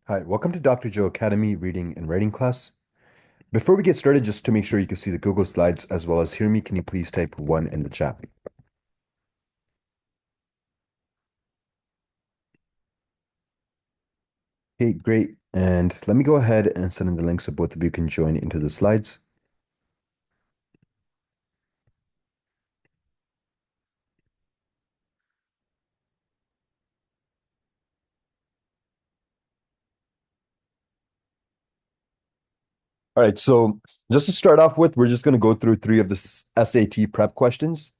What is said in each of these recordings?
Hi, welcome to Dr. Joe Academy reading and writing class. Before we get started, just to make sure you can see the Google Slides as well as hear me, can you please type 1 in the chat? Okay, great. And let me go ahead and send in the link so both of you can join into the slides. All right, so just to start off with, we're just going to go through 3 of the SAT prep questions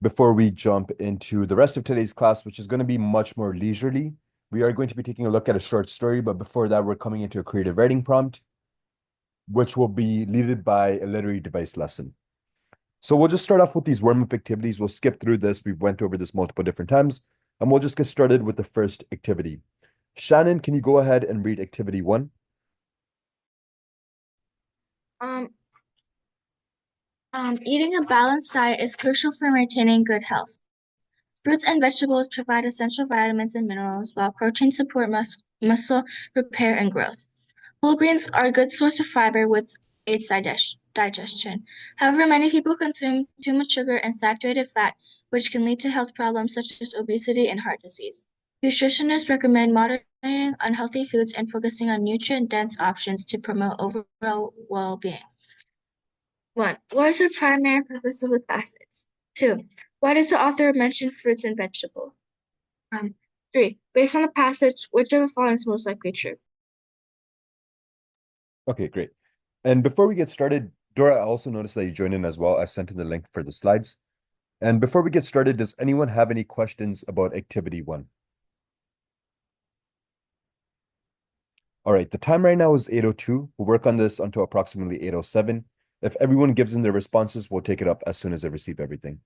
before we jump into the rest of today's class, which is going to be much more leisurely. We are going to be taking a look at a short story, but before that, we're coming into a creative writing prompt, which will be led by a literary device lesson. So we'll just start off with these warm-up activities. We'll skip through this. We've went over this multiple different times, and we'll just get started with the first activity. Shannon, can you go ahead and read activity 1? Um, Eating a balanced diet is crucial for maintaining good health. Fruits and vegetables provide essential vitamins and minerals, while proteins support muscle repair and growth. Whole grains are a good source of fiber, which aids digestion. However, many people consume too much sugar and saturated fat, which can lead to health problems such as obesity and heart disease. Nutritionists recommend moderating unhealthy foods and focusing on nutrient-dense options to promote overall well-being. 1. What is the primary purpose of the passage? 2. Why does the author mention fruits and vegetables? Um, 3. Based on the passage, which of the following is most likely true? Okay, great. And before we get started, Dora, I also noticed that you joined in as well. I sent in the link for the slides. And before we get started, does anyone have any questions about activity 1? All right, the time right now is 8:02. We'll work on this until approximately 8:07. If everyone gives in their responses, we'll take it up as soon as I receive everything.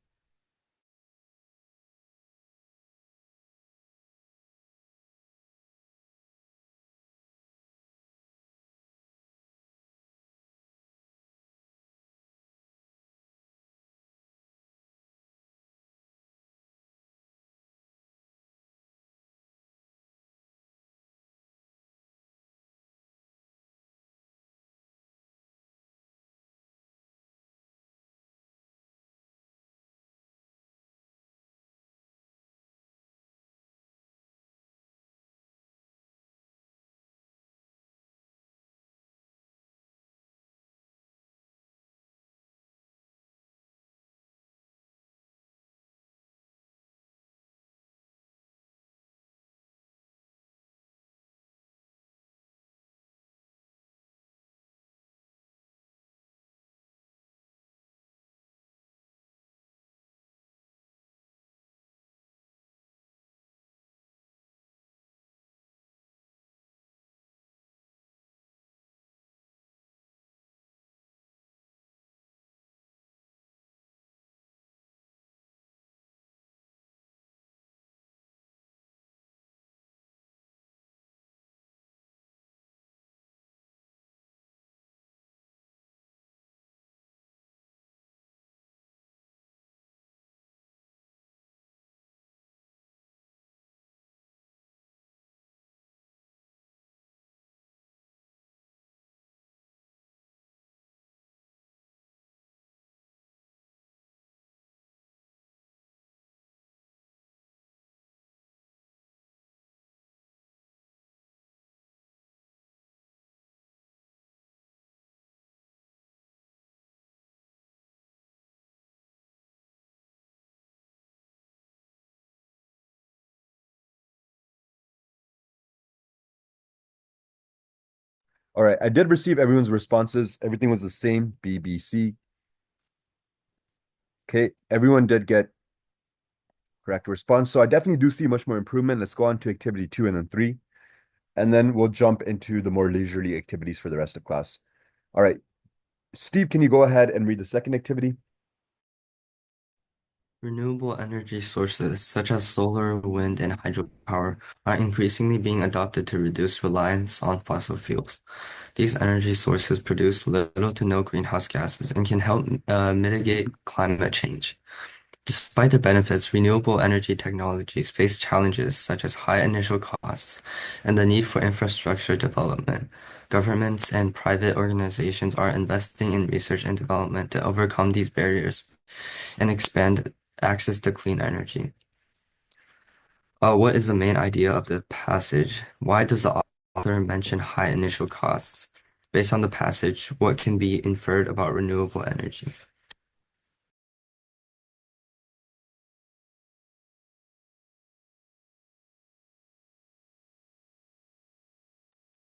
All right, I did receive everyone's responses. Everything was the same, B, B, C. Okay, everyone did get correct response. So I definitely do see much more improvement. Let's go on to activity 2 and then 3, and then we'll jump into the more leisurely activities for the rest of class. All right, Steve, can you go ahead and read the second activity? Renewable energy sources such as solar, wind, and hydropower are increasingly being adopted to reduce reliance on fossil fuels. These energy sources produce little to no greenhouse gases and can help mitigate climate change. Despite their benefits, renewable energy technologies face challenges such as high initial costs and the need for infrastructure development. Governments and private organizations are investing in research and development to overcome these barriers and expand access to clean energy. What is the main idea of the passage? Why does the author mention high initial costs? Based on the passage, what can be inferred about renewable energy?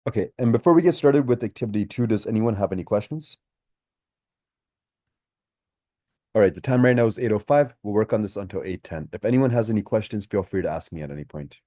Okay, and before we get started with activity 2, does anyone have any questions? All right, the time right now is 8:05. We'll work on this until 8:10. If anyone has any questions, feel free to ask me at any point.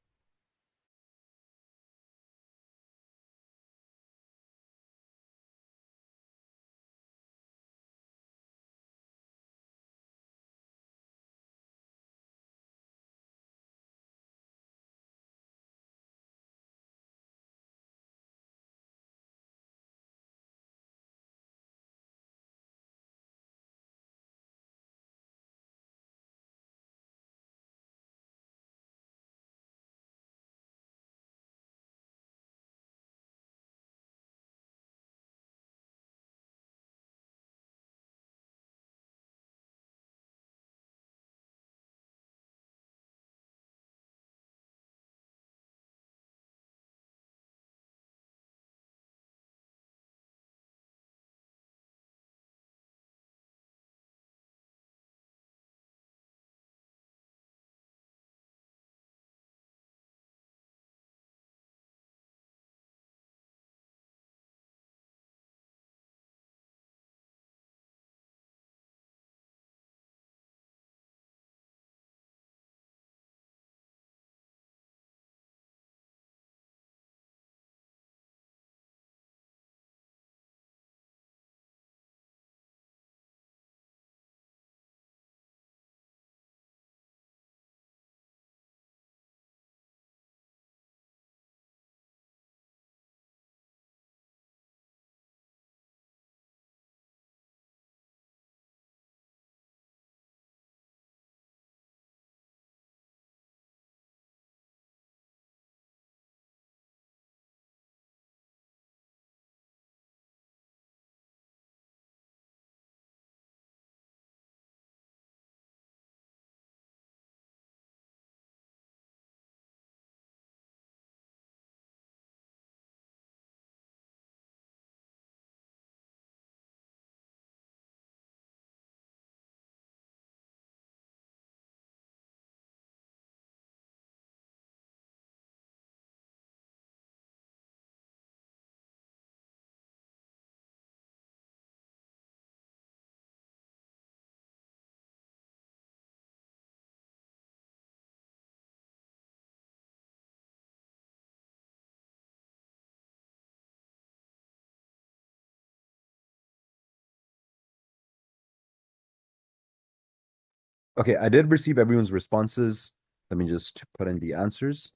Okay, I did receive everyone's responses. Let me just put in the answers.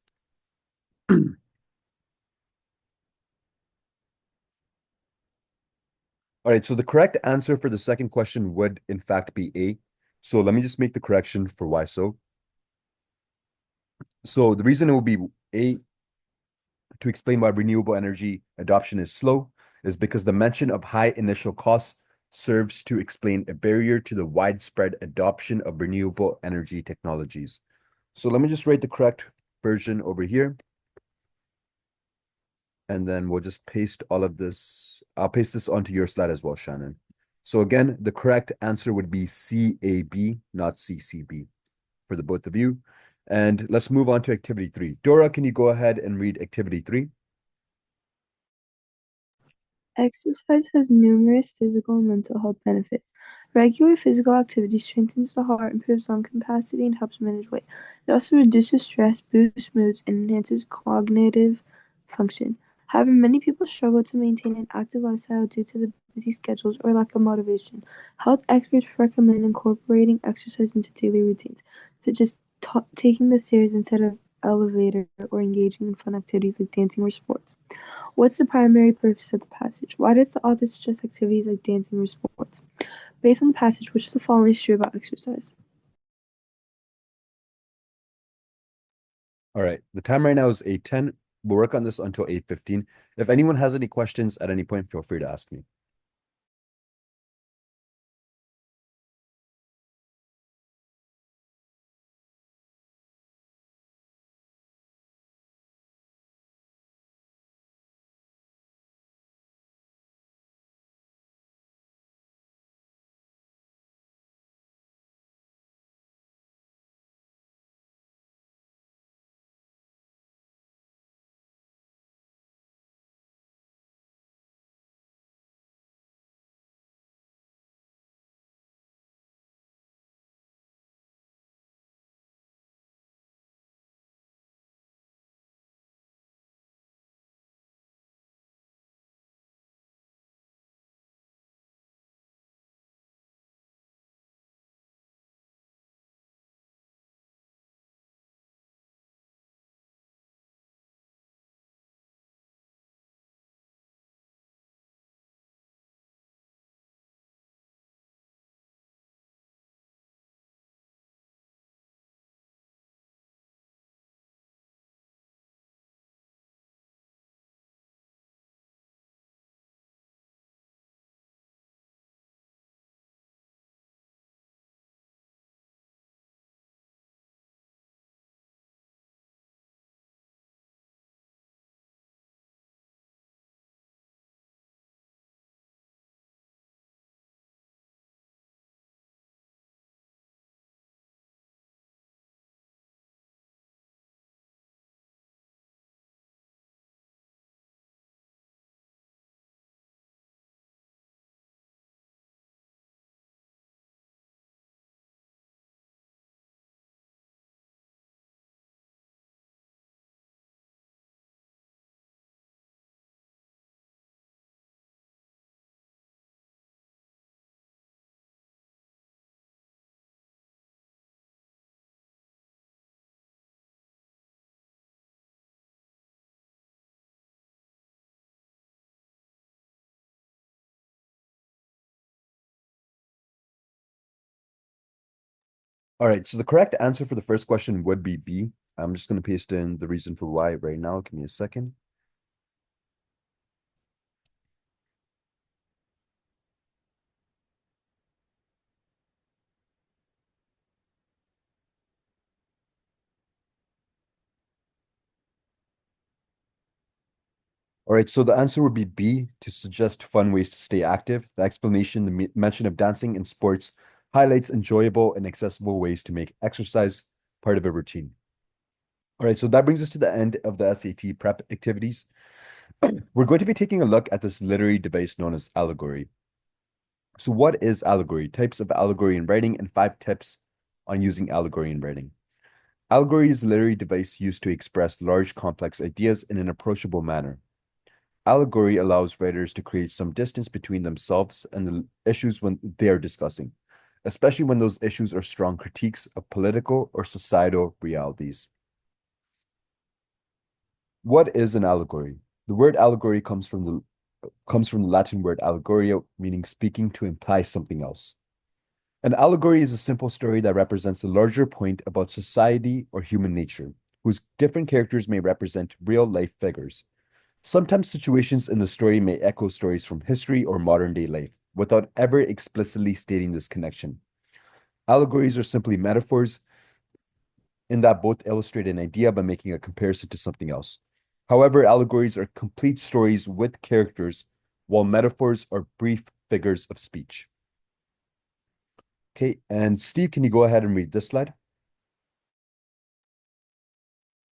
All right, so the correct answer for the second question would in fact be A. So let me just make the correction for why so. So the reason it will be A to explain why renewable energy adoption is slow is because the mention of high initial costs serves to explain a barrier to the widespread adoption of renewable energy technologies. So let me just write the correct version over here. And then we'll just paste all of this. I'll paste this onto your slide as well, Shannon. So again, the correct answer would be CAB, not CCB for the both of you. And let's move on to activity 3. Dora, can you go ahead and read activity 3? Exercise has numerous physical and mental health benefits. Regular physical activity strengthens the heart, improves lung capacity, and helps manage weight. It also reduces stress, boosts moods, and enhances cognitive function. However, many people struggle to maintain an active lifestyle due to the busy schedules or lack of motivation. Health experts recommend incorporating exercise into daily routines, such as taking the stairs instead of elevator or engaging in fun activities like dancing or sports. What's the primary purpose of the passage? Why does the author suggest activities like dancing or sports? Based on the passage, which of the following is true about exercise? All right. The time right now is 8:10. We'll work on this until 8:15. If anyone has any questions at any point, feel free to ask me. All right. So the correct answer for the first question would be B. I'm just going to paste in the reason for why right now. Give me a second. All right, so the answer would be B, to suggest fun ways to stay active. The explanation, the mention of dancing in sports highlights enjoyable and accessible ways to make exercise part of a routine. All right, so that brings us to the end of the SAT prep activities. We're going to be taking a look at this literary device known as allegory. So what is allegory? Types of allegory in writing and 5 tips on using allegory in writing. Allegory is a literary device used to express large, complex ideas in an approachable manner. Allegory allows writers to create some distance between themselves and the issues when they are discussing, especially when those issues are strong critiques of political or societal realities. What is an allegory? The word allegory comes from the Latin word allegoria, meaning speaking to imply something else. An allegory is a simple story that represents a larger point about society or human nature, whose different characters may represent real life figures. Sometimes situations in the story may echo stories from history or modern day life without ever explicitly stating this connection. Allegories are simply metaphors in that both illustrate an idea by making a comparison to something else. However, allegories are complete stories with characters, while metaphors are brief figures of speech. Okay, and Steve, can you go ahead and read this slide?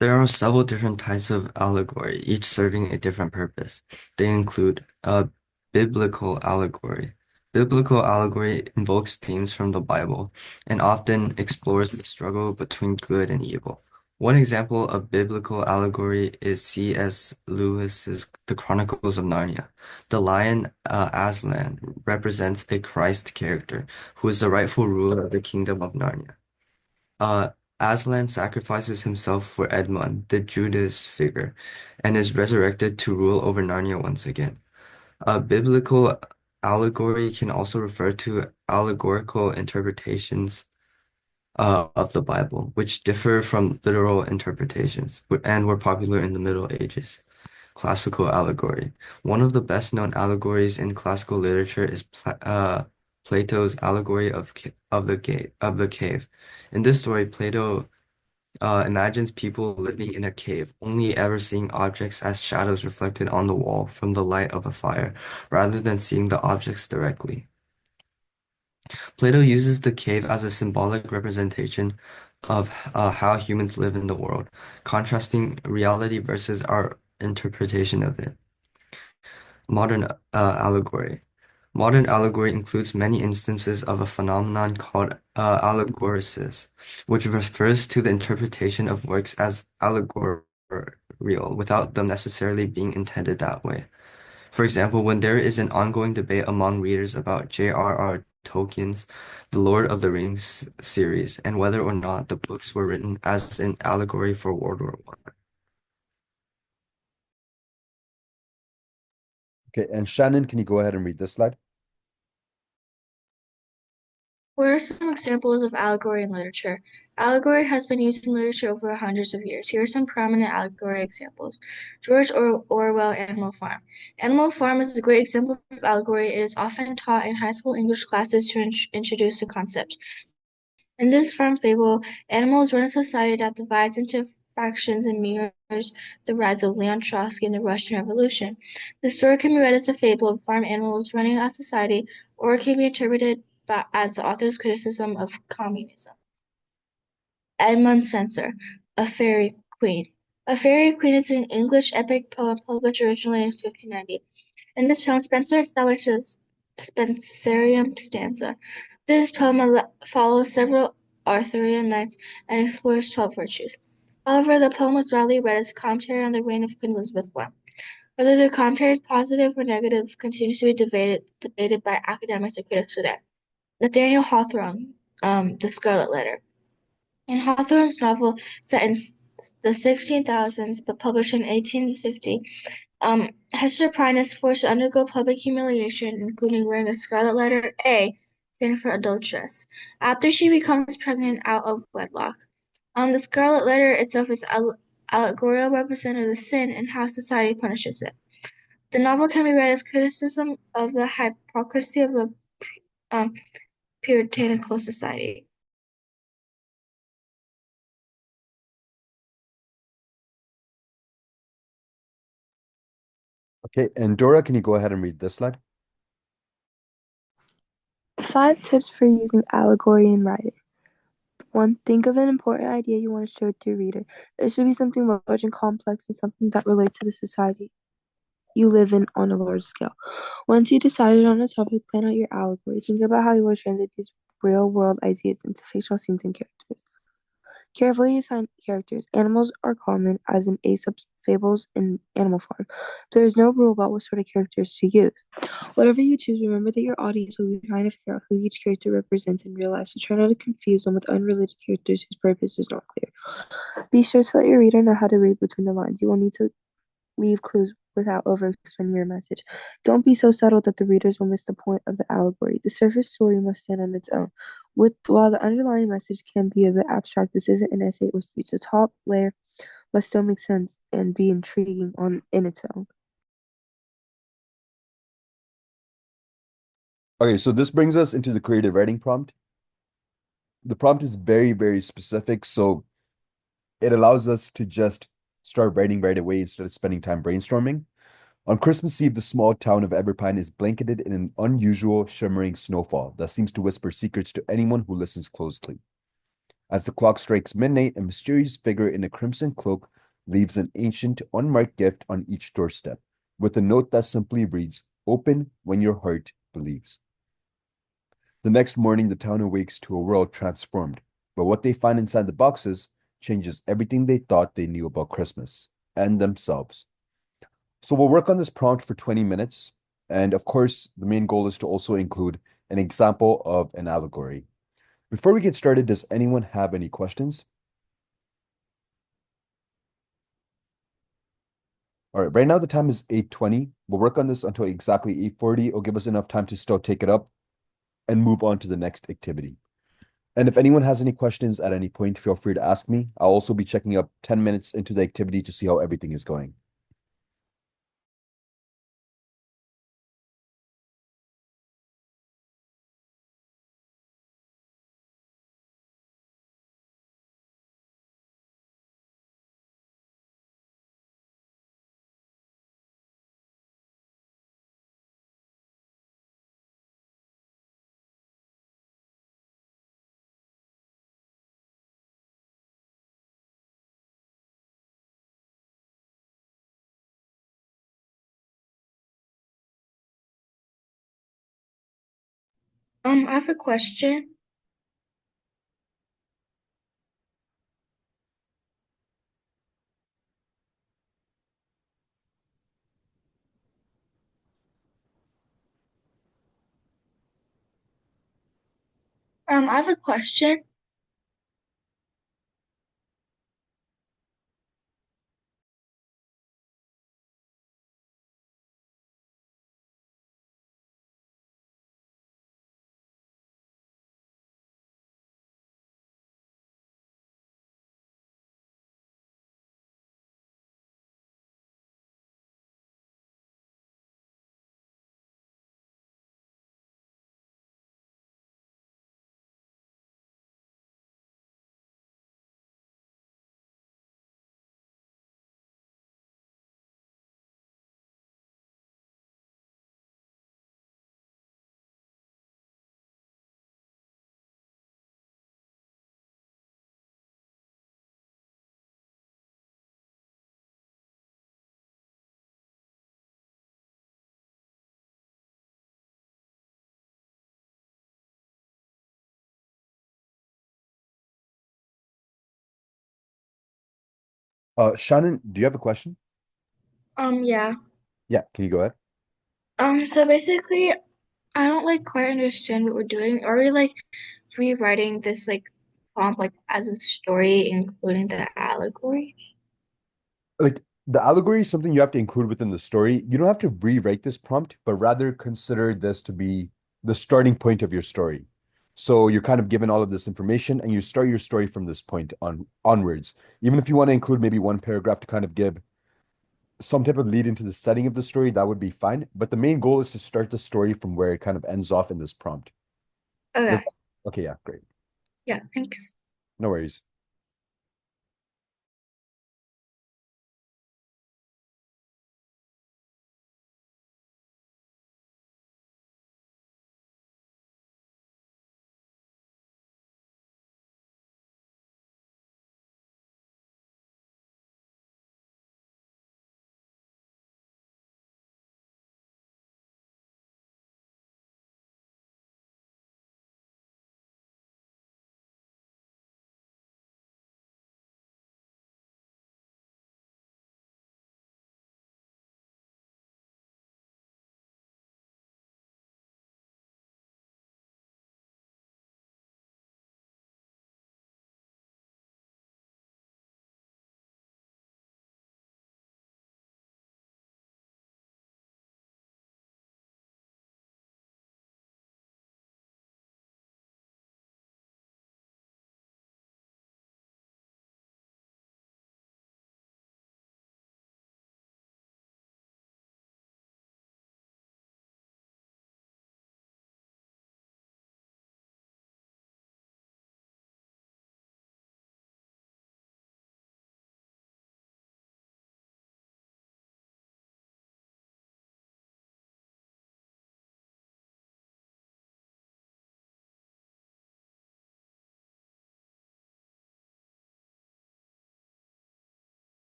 There are several different types of allegory, each serving a different purpose. They include a biblical allegory. Biblical allegory invokes themes from the Bible and often explores the struggle between good and evil. One example of biblical allegory is C.S. Lewis's The Chronicles of Narnia. The lion Aslan represents a Christ character who is the rightful ruler of the kingdom of Narnia. Uh, Aslan sacrifices himself for Edmund, the Judas figure, and is resurrected to rule over Narnia once again. A biblical allegory can also refer to allegorical interpretations of the Bible, which differ from literal interpretations and were popular in the Middle Ages. Classical allegory. One of the best-known allegories in classical literature is Plato's allegory of the cave. In this story, Plato imagines people living in a cave, only ever seeing objects as shadows reflected on the wall from the light of a fire, rather than seeing the objects directly. Plato uses the cave as a symbolic representation of how humans live in the world, contrasting reality versus our interpretation of it. Modern allegory. Modern allegory includes many instances of a phenomenon called allegoresis, which refers to the interpretation of works as allegorical without them necessarily being intended that way. For example, when there is an ongoing debate among readers about J.R.R. Tolkien's The Lord of the Rings series and whether or not the books were written as an allegory for World War I. Okay, and Shannon, can you go ahead and read this slide? What are some examples of allegory in literature? Allegory has been used in literature over hundreds of years. Here are some prominent allegory examples. George Orwell, Animal Farm. Animal Farm is a great example of allegory. It is often taught in high school English classes to introduce the concept. In this farm fable, animals run a society that divides into factions and mirrors the rise of Leon Trotsky and the Russian Revolution. The story can be read as a fable of farm animals running a society, or it can be interpreted as the author's criticism of communism. Edmund Spenser, A Fairy Queen. A Fairy Queen is an English epic poem published originally in 1590. In this poem, Spenser establishes Spenserian stanza. This poem follows several Arthurian knights and explores 12 virtues. However, the poem was widely read as a commentary on the reign of Queen Elizabeth I. Whether the commentary is positive or negative continues to be debated by academics and critics today. Nathaniel Hawthorne, The Scarlet Letter. In Hawthorne's novel set in the 16,000s but published in 1850, Hester Prynne is forced to undergo public humiliation, including wearing a scarlet letter A, standing for adulteress, after she becomes pregnant out of wedlock. The scarlet letter itself is allegorical representative of sin and how society punishes it. The novel can be read as criticism of the hypocrisy of a puritanical society. Okay, and Dora, can you go ahead and read this slide? 5 tips for using allegory in writing. 1. Think of an important idea you want to share with your reader. It should be something large and complex and something that relates to the society you live in on a large scale. Once you decided on a topic, plan out your allegory. Think about how you will translate these real-world ideas into fictional scenes and characters. Carefully assign characters. Animals are common, as in Aesop's fables and Animal Farm. There is no rule about what sort of characters to use. Whatever you choose, remember that your audience will be trying to figure out who each character represents in real life, so try not to confuse them with unrelated characters whose purpose is not clear. Be sure to let your reader know how to read between the lines. You will need to leave clues without over-explaining your message. Don't be so subtle that the readers will miss the point of the allegory. The surface story must stand on its own. While the underlying message can be a bit abstract, this isn't an essay or speech. The top layer must still make sense and be intriguing in its own. Okay, so this brings us into the creative writing prompt. The prompt is very, very specific, so it allows us to just start writing right away instead of spending time brainstorming. On Christmas Eve, the small town of Everpine is blanketed in an unusual shimmering snowfall that seems to whisper secrets to anyone who listens closely. As the clock strikes midnight, a mysterious figure in a crimson cloak leaves an ancient, unmarked gift on each doorstep, with a note that simply reads, "Open when your heart believes." The next morning, the town awakes to a world transformed, but what they find inside the boxes changes everything they thought they knew about Christmas and themselves. So we'll work on this prompt for 20 minutes. And of course, the main goal is to also include an example of an allegory. Before we get started, does anyone have any questions? All right, right now the time is 8:20. We'll work on this until exactly 8:40. It'll give us enough time to still take it up and move on to the next activity. And if anyone has any questions at any point, feel free to ask me. I'll also be checking up 10 minutes into the activity to see how everything is going. I have a question. I have a question. Shannon, do you have a question? Yeah. Yeah, can you go ahead? So basically, I don't like quite understand what we're doing. Are we like rewriting this like prompt like as a story, including the allegory? Like the allegory is something you have to include within the story. You don't have to rewrite this prompt, but rather consider this to be the starting point of your story. So you're kind of given all of this information and you start your story from this point onwards. Even if you want to include maybe one paragraph to kind of give some type of lead into the setting of the story, that would be fine. But the main goal is to start the story from where it kind of ends off in this prompt. Okay. Okay, yeah, great. Yeah, thanks. No worries.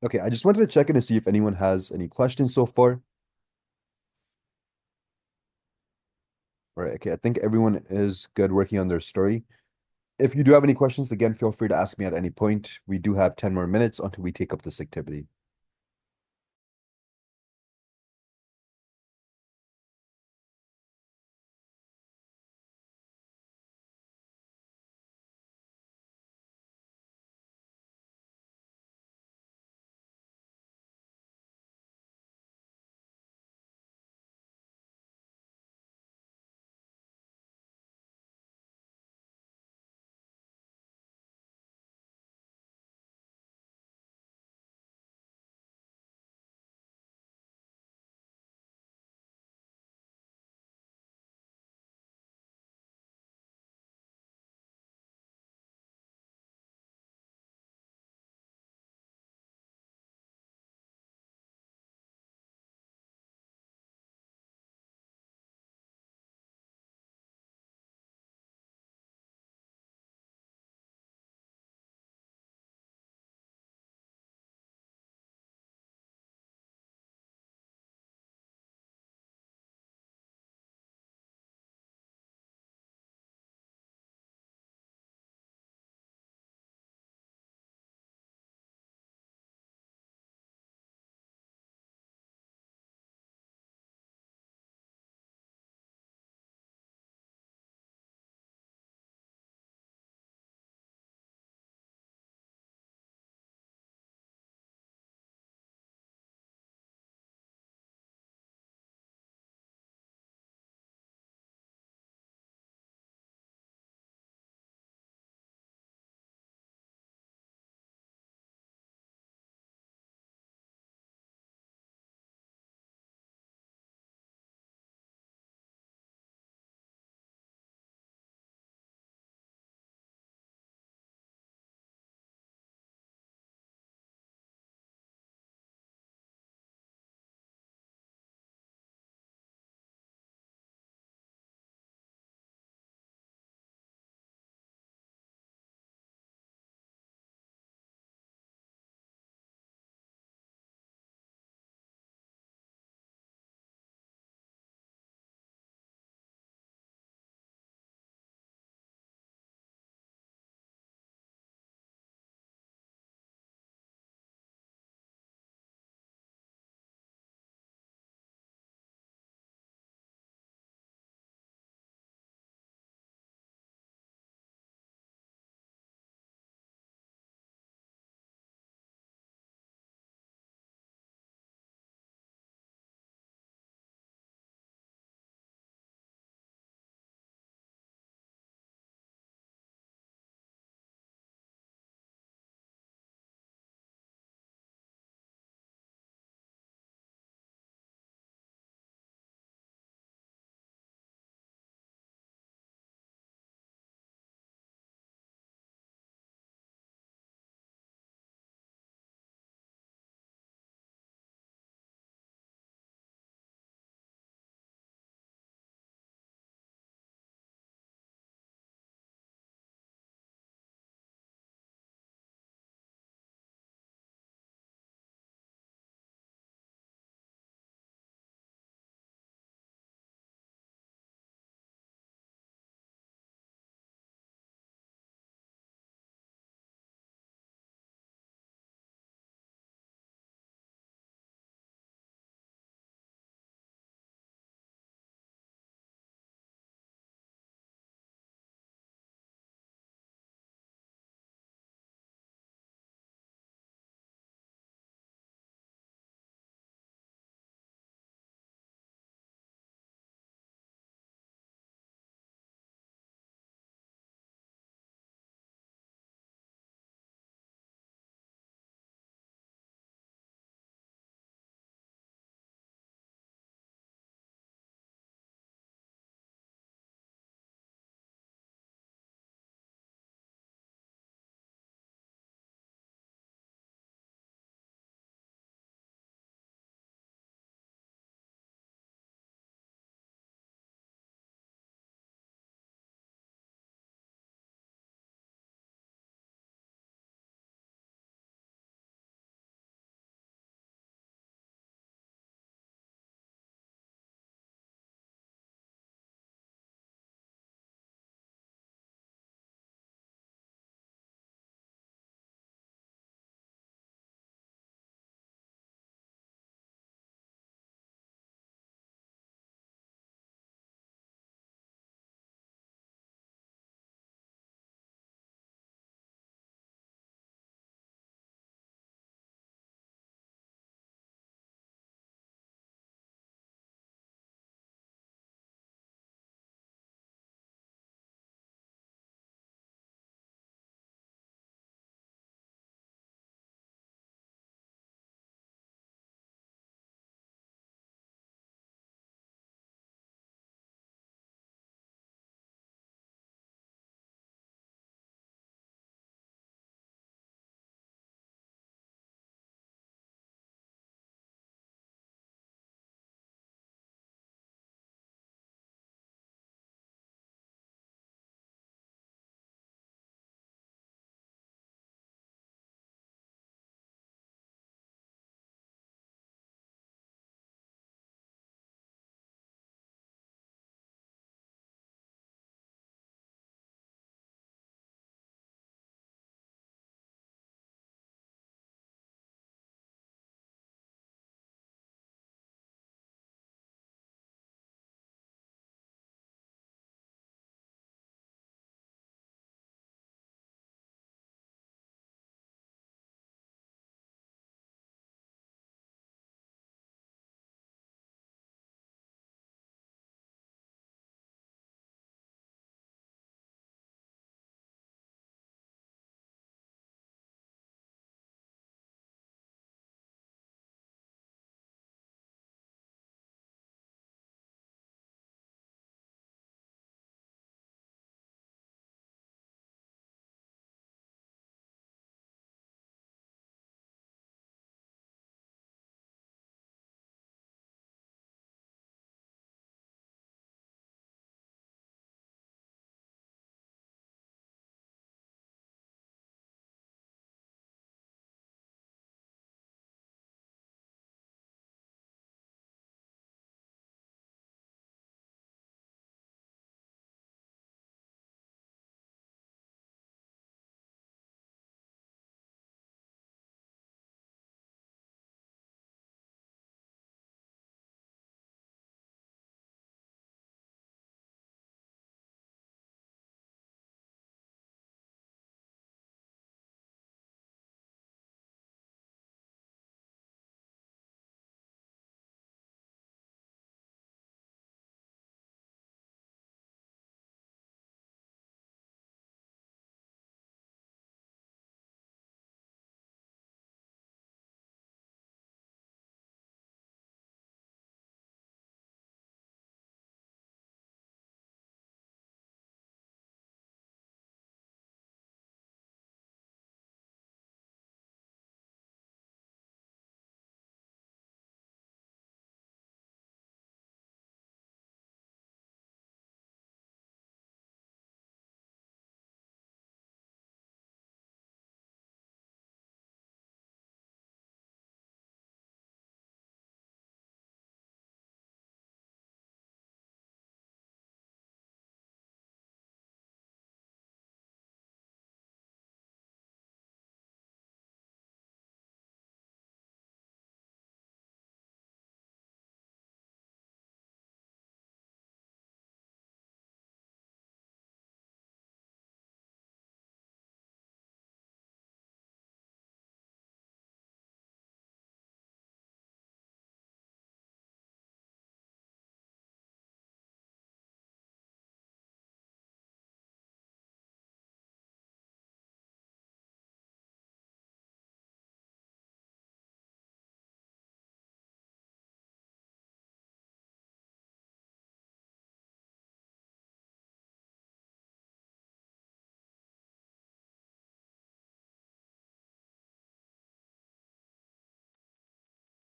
Okay, I just wanted to check in to see if anyone has any questions so far. All right, okay, I think everyone is good working on their story. If you do have any questions, again, feel free to ask me at any point. We do have 10 more minutes until we take up this activity.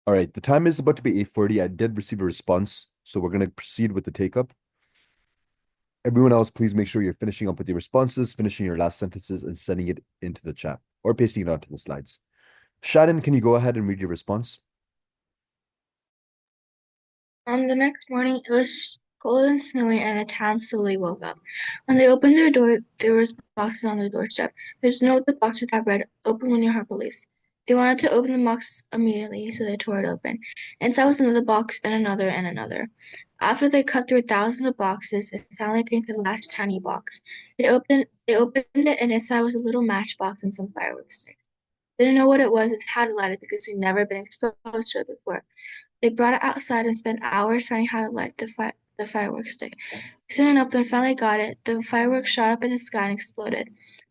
All right, the time is about to be 8:40. I did receive a response, so we're going to proceed with the take-up. Everyone else, please make sure you're finishing up with your responses, finishing your last sentences, and sending it into the chat or pasting it onto the slides. Shannon, can you go ahead and read your response? The next morning, it was cold and snowy, and the town slowly woke up. When they opened their door, there was boxes on their doorstep. There's no the boxes that read, "Open when your heart believes." They wanted to open the box immediately, so they tore it open. Inside was another box, and another, and another. After they cut through thousands of boxes, it finally came to the last tiny box. They opened it, and inside was a little matchbox and some fireworks sticks. They didn't know what it was and how to light it because they'd never been exposed to it before. They brought it outside and spent hours finding how to light the fireworks stick. Soon enough, they finally got it. The fireworks shot up in the sky and exploded.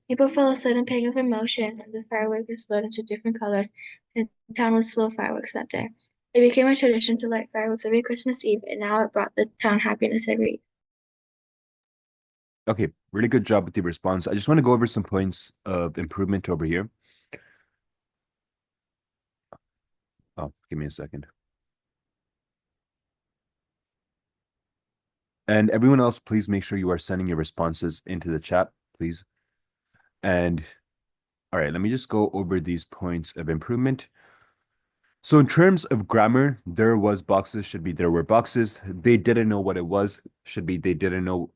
People felt a sudden pang of emotion, and the fireworks exploded into different colors, and the town was full of fireworks that day. It became a tradition to light fireworks every Christmas Eve, and now it brought the town happiness every Eve. Okay, really good job with the response. I just want to go over some points of improvement over here. Oh, give me a second. And everyone else, please make sure you are sending your responses into the chat, please. And all right, let me just go over these points of improvement. So in terms of grammar, there was boxes, should be there were boxes. They didn't know what it was, should be they didn't know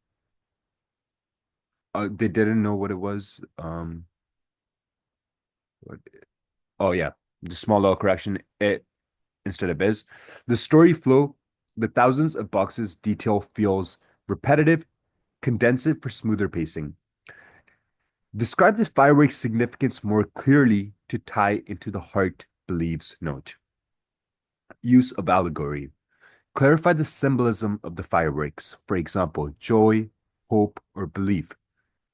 what it was. What, oh yeah, the small little correction, it instead of is. The story flow, the thousands of boxes detail feels repetitive, condense it for smoother pacing. Describe the fireworks significance more clearly to tie into the heart believes note. Use of allegory. Clarify the symbolism of the fireworks, for example, joy, hope, or belief,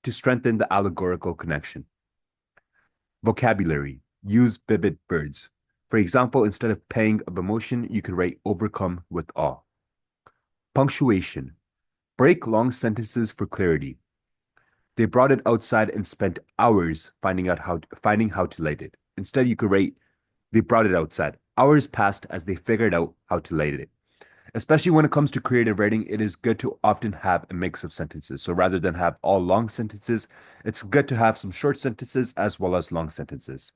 to strengthen the allegorical connection. Vocabulary. Use vivid words. For example, instead of pang of emotion, you could write overcome with awe. Punctuation. Break long sentences for clarity. They brought it outside and spent hours finding how to light it. Instead, you could write, they brought it outside. Hours passed as they figured out how to light it. Especially when it comes to creative writing, it is good to often have a mix of sentences. So rather than have all long sentences, it's good to have some short sentences as well as long sentences.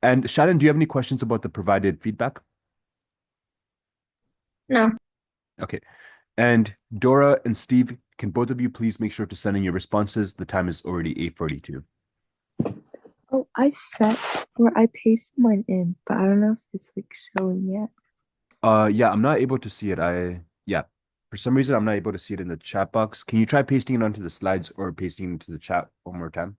And Shannon, do you have any questions about the provided feedback? No. Okay. And Dora and Steve, can both of you please make sure to send in your responses? The time is already 8:42. Oh, I pasted mine in, but I don't know if it's like showing yet. Yeah, I'm not able to see it. Yeah, for some reason I'm not able to see it in the chat box. Can you try pasting it onto the slides or pasting it into the chat one more time?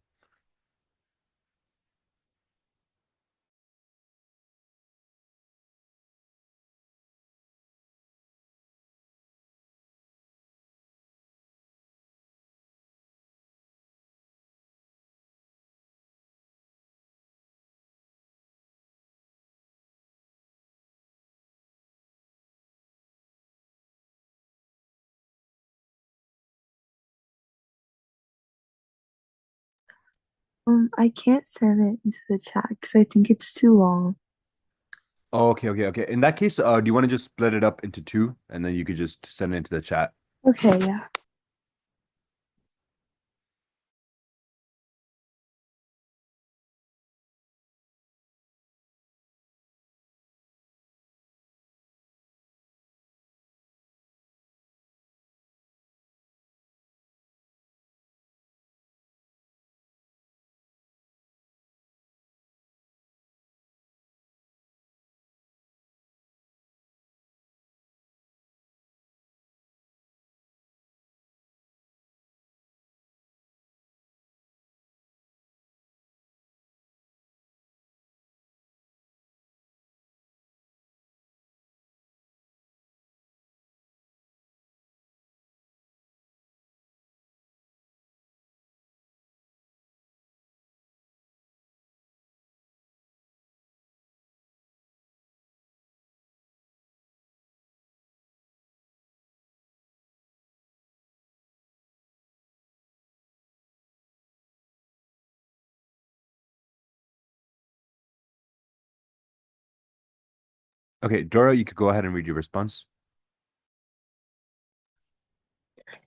I can't send it into the chat because I think it's too long. Oh, okay. In that case, do you want to just split it up into two and then you could just send it into the chat? Okay, yeah. Okay, Dora, you could go ahead and read your response.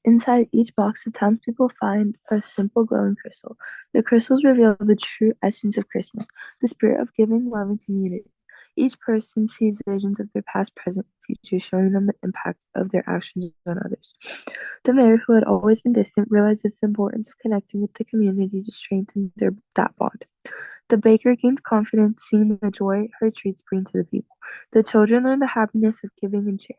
Inside each box, the townspeople find a simple glowing crystal. The crystals reveal the true essence of Christmas, the spirit of giving, love, and community. Each person sees visions of their past, present, and future, showing them the impact of their actions on others. The mayor, who had always been distant, realizes the importance of connecting with the community to strengthen that bond. The baker gains confidence, seeing the joy her treats bring to the people. The children learn the happiness of giving and sharing.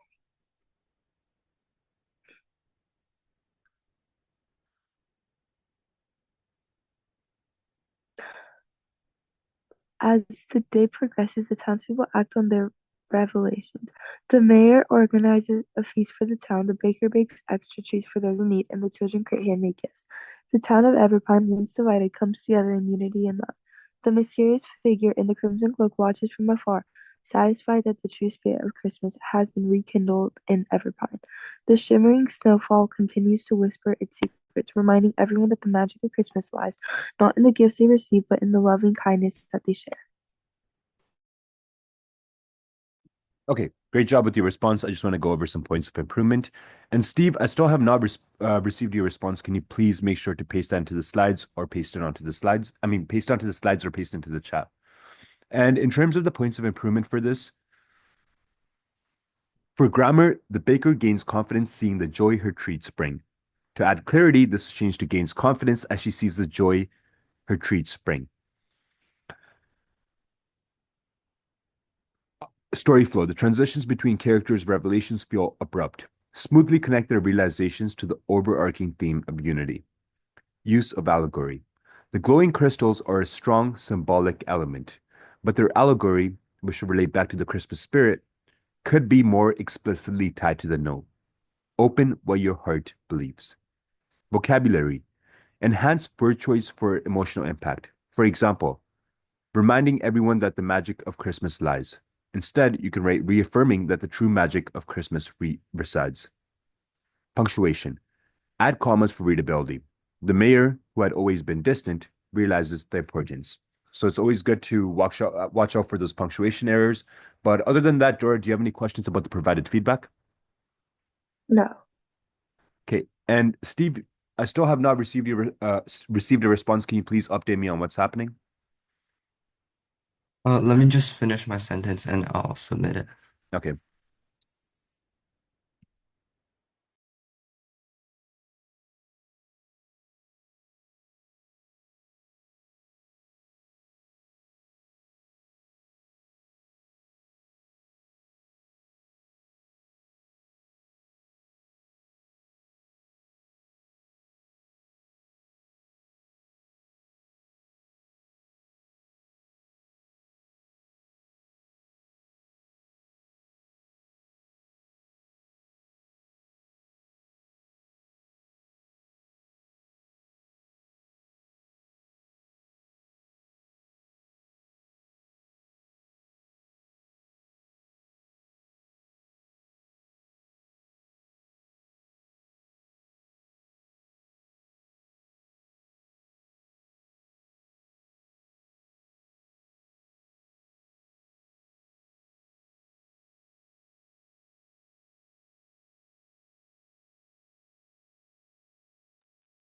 As the day progresses, the townspeople act on their revelations. The mayor organizes a feast for the town, the baker bakes extra treats for those in need, and the children create handmade gifts. The town of Everpine, once divided, comes together in unity and love. The mysterious figure in the crimson cloak watches from afar, satisfied that the true spirit of Christmas has been rekindled in Everpine. The shimmering snowfall continues to whisper its secrets, reminding everyone that the magic of Christmas lies not in the gifts they receive, but in the loving kindness that they share. Okay, great job with your response. I just want to go over some points of improvement. And Steve, I still have not received your response. Can you please make sure to paste that into the slides or paste it onto the slides? I mean, paste onto the slides or paste into the chat. And in terms of the points of improvement for this, for grammar, the baker gains confidence seeing the joy her treats bring. To add clarity, this is changed to gains confidence as she sees the joy her treats bring. Story flow. The transitions between characters' revelations feel abrupt. Smoothly connect their realizations to the overarching theme of unity. Use of allegory. The glowing crystals are a strong symbolic element, but their allegory, which should relate back to the Christmas spirit, could be more explicitly tied to the note. Open what your heart believes. Vocabulary. Enhance word choice for emotional impact. For example, reminding everyone that the magic of Christmas lies. Instead, you can write reaffirming that the true magic of Christmas resides. Punctuation. Add commas for readability. The mayor, who had always been distant, realizes the importance. So it's always good to watch out for those punctuation errors. But other than that, Dora, do you have any questions about the provided feedback? No. Okay. And Steve, I still have not received a response. Can you please update me on what's happening? Let me just finish my sentence and I'll submit it. Okay.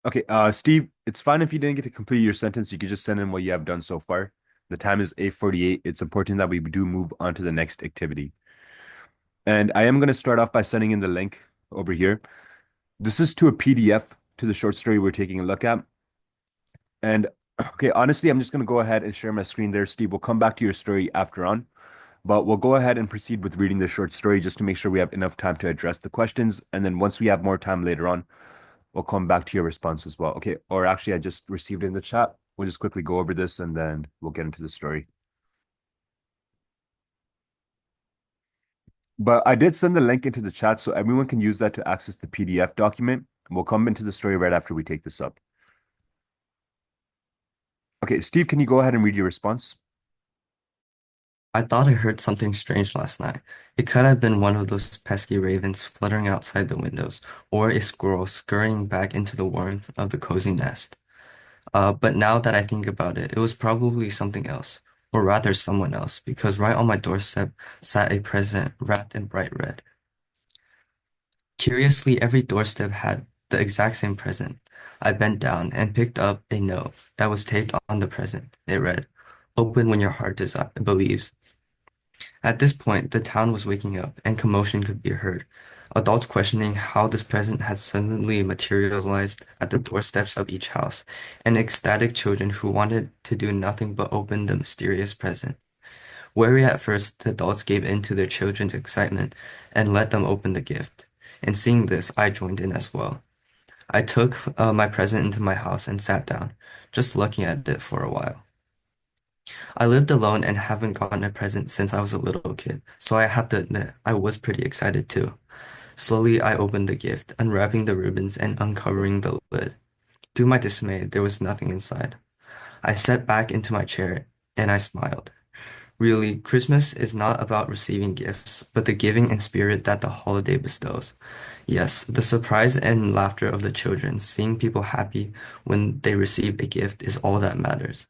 Okay, Steve, it's fine if you didn't get to complete your sentence. You could just send in what you have done so far. The time is 8:48. It's important that we do move on to the next activity. And I am going to start off by sending in the link over here. This is to a PDF to the short story we're taking a look at. And okay, honestly, I'm just going to go ahead and share my screen there. Steve, we'll come back to your story after on, but we'll go ahead and proceed with reading the short story just to make sure we have enough time to address the questions. And then once we have more time later on, we'll come back to your response as well. Okay, or actually, I just received it in the chat. We'll just quickly go over this and then we'll get into the story. But I did send the link into the chat so everyone can use that to access the PDF document. We'll come into the story right after we take this up. Okay, Steve, can you go ahead and read your response? I thought I heard something strange last night. It could have been one of those pesky ravens fluttering outside the windows, or a squirrel scurrying back into the warmth of the cozy nest. But now that I think about it, it was probably something else. or rather someone else, because right on my doorstep sat a present wrapped in bright red. Curiously, every doorstep had the exact same present. I bent down and picked up a note that was taped on the present. It read, "Open when your heart believes." At this point, the town was waking up, and commotion could be heard. Adults questioning how this present had suddenly materialized at the doorsteps of each house, and ecstatic children who wanted to do nothing but open the mysterious present. Wary at first, the adults gave in to their children's excitement and let them open the gift. And seeing this, I joined in as well. I took my present into my house and sat down, just looking at it for a while. I lived alone and haven't gotten a present since I was a little kid, so I have to admit, I was pretty excited too. Slowly, I opened the gift, unwrapping the ribbons and uncovering the lid. To my dismay, there was nothing inside. I sat back into my chair and I smiled. Really, Christmas is not about receiving gifts, but the giving and spirit that the holiday bestows. Yes, the surprise and laughter of the children, seeing people happy when they receive a gift is all that matters.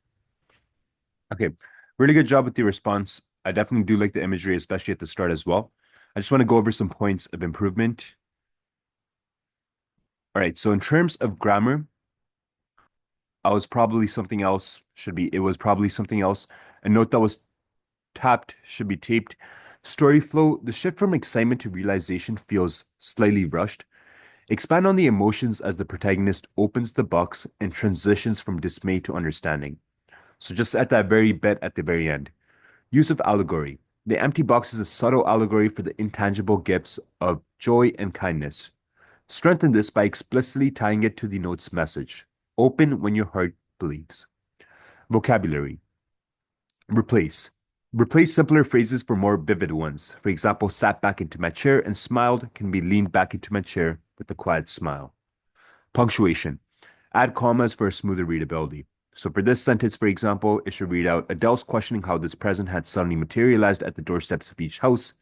Okay, really good job with the response. I definitely do like the imagery, especially at the start as well. I just want to go over some points of improvement. All right, so in terms of grammar, it was probably something else. A note that was tapped should be taped. Story flow, the shift from excitement to realization feels slightly rushed. Expand on the emotions as the protagonist opens the box and transitions from dismay to understanding. So just at that very bit at the very end. Use of allegory. The empty box is a subtle allegory for the intangible gifts of joy and kindness. Strengthen this by explicitly tying it to the note's message. Open when your heart believes. Vocabulary. Replace. Replace simpler phrases for more vivid ones. For example, sat back into my chair and smiled can be leaned back into my chair with a quiet smile. Punctuation. Add commas for a smoother readability. So for this sentence, for example, it should read out, adults questioning how this present had suddenly materialized at the doorsteps of each house,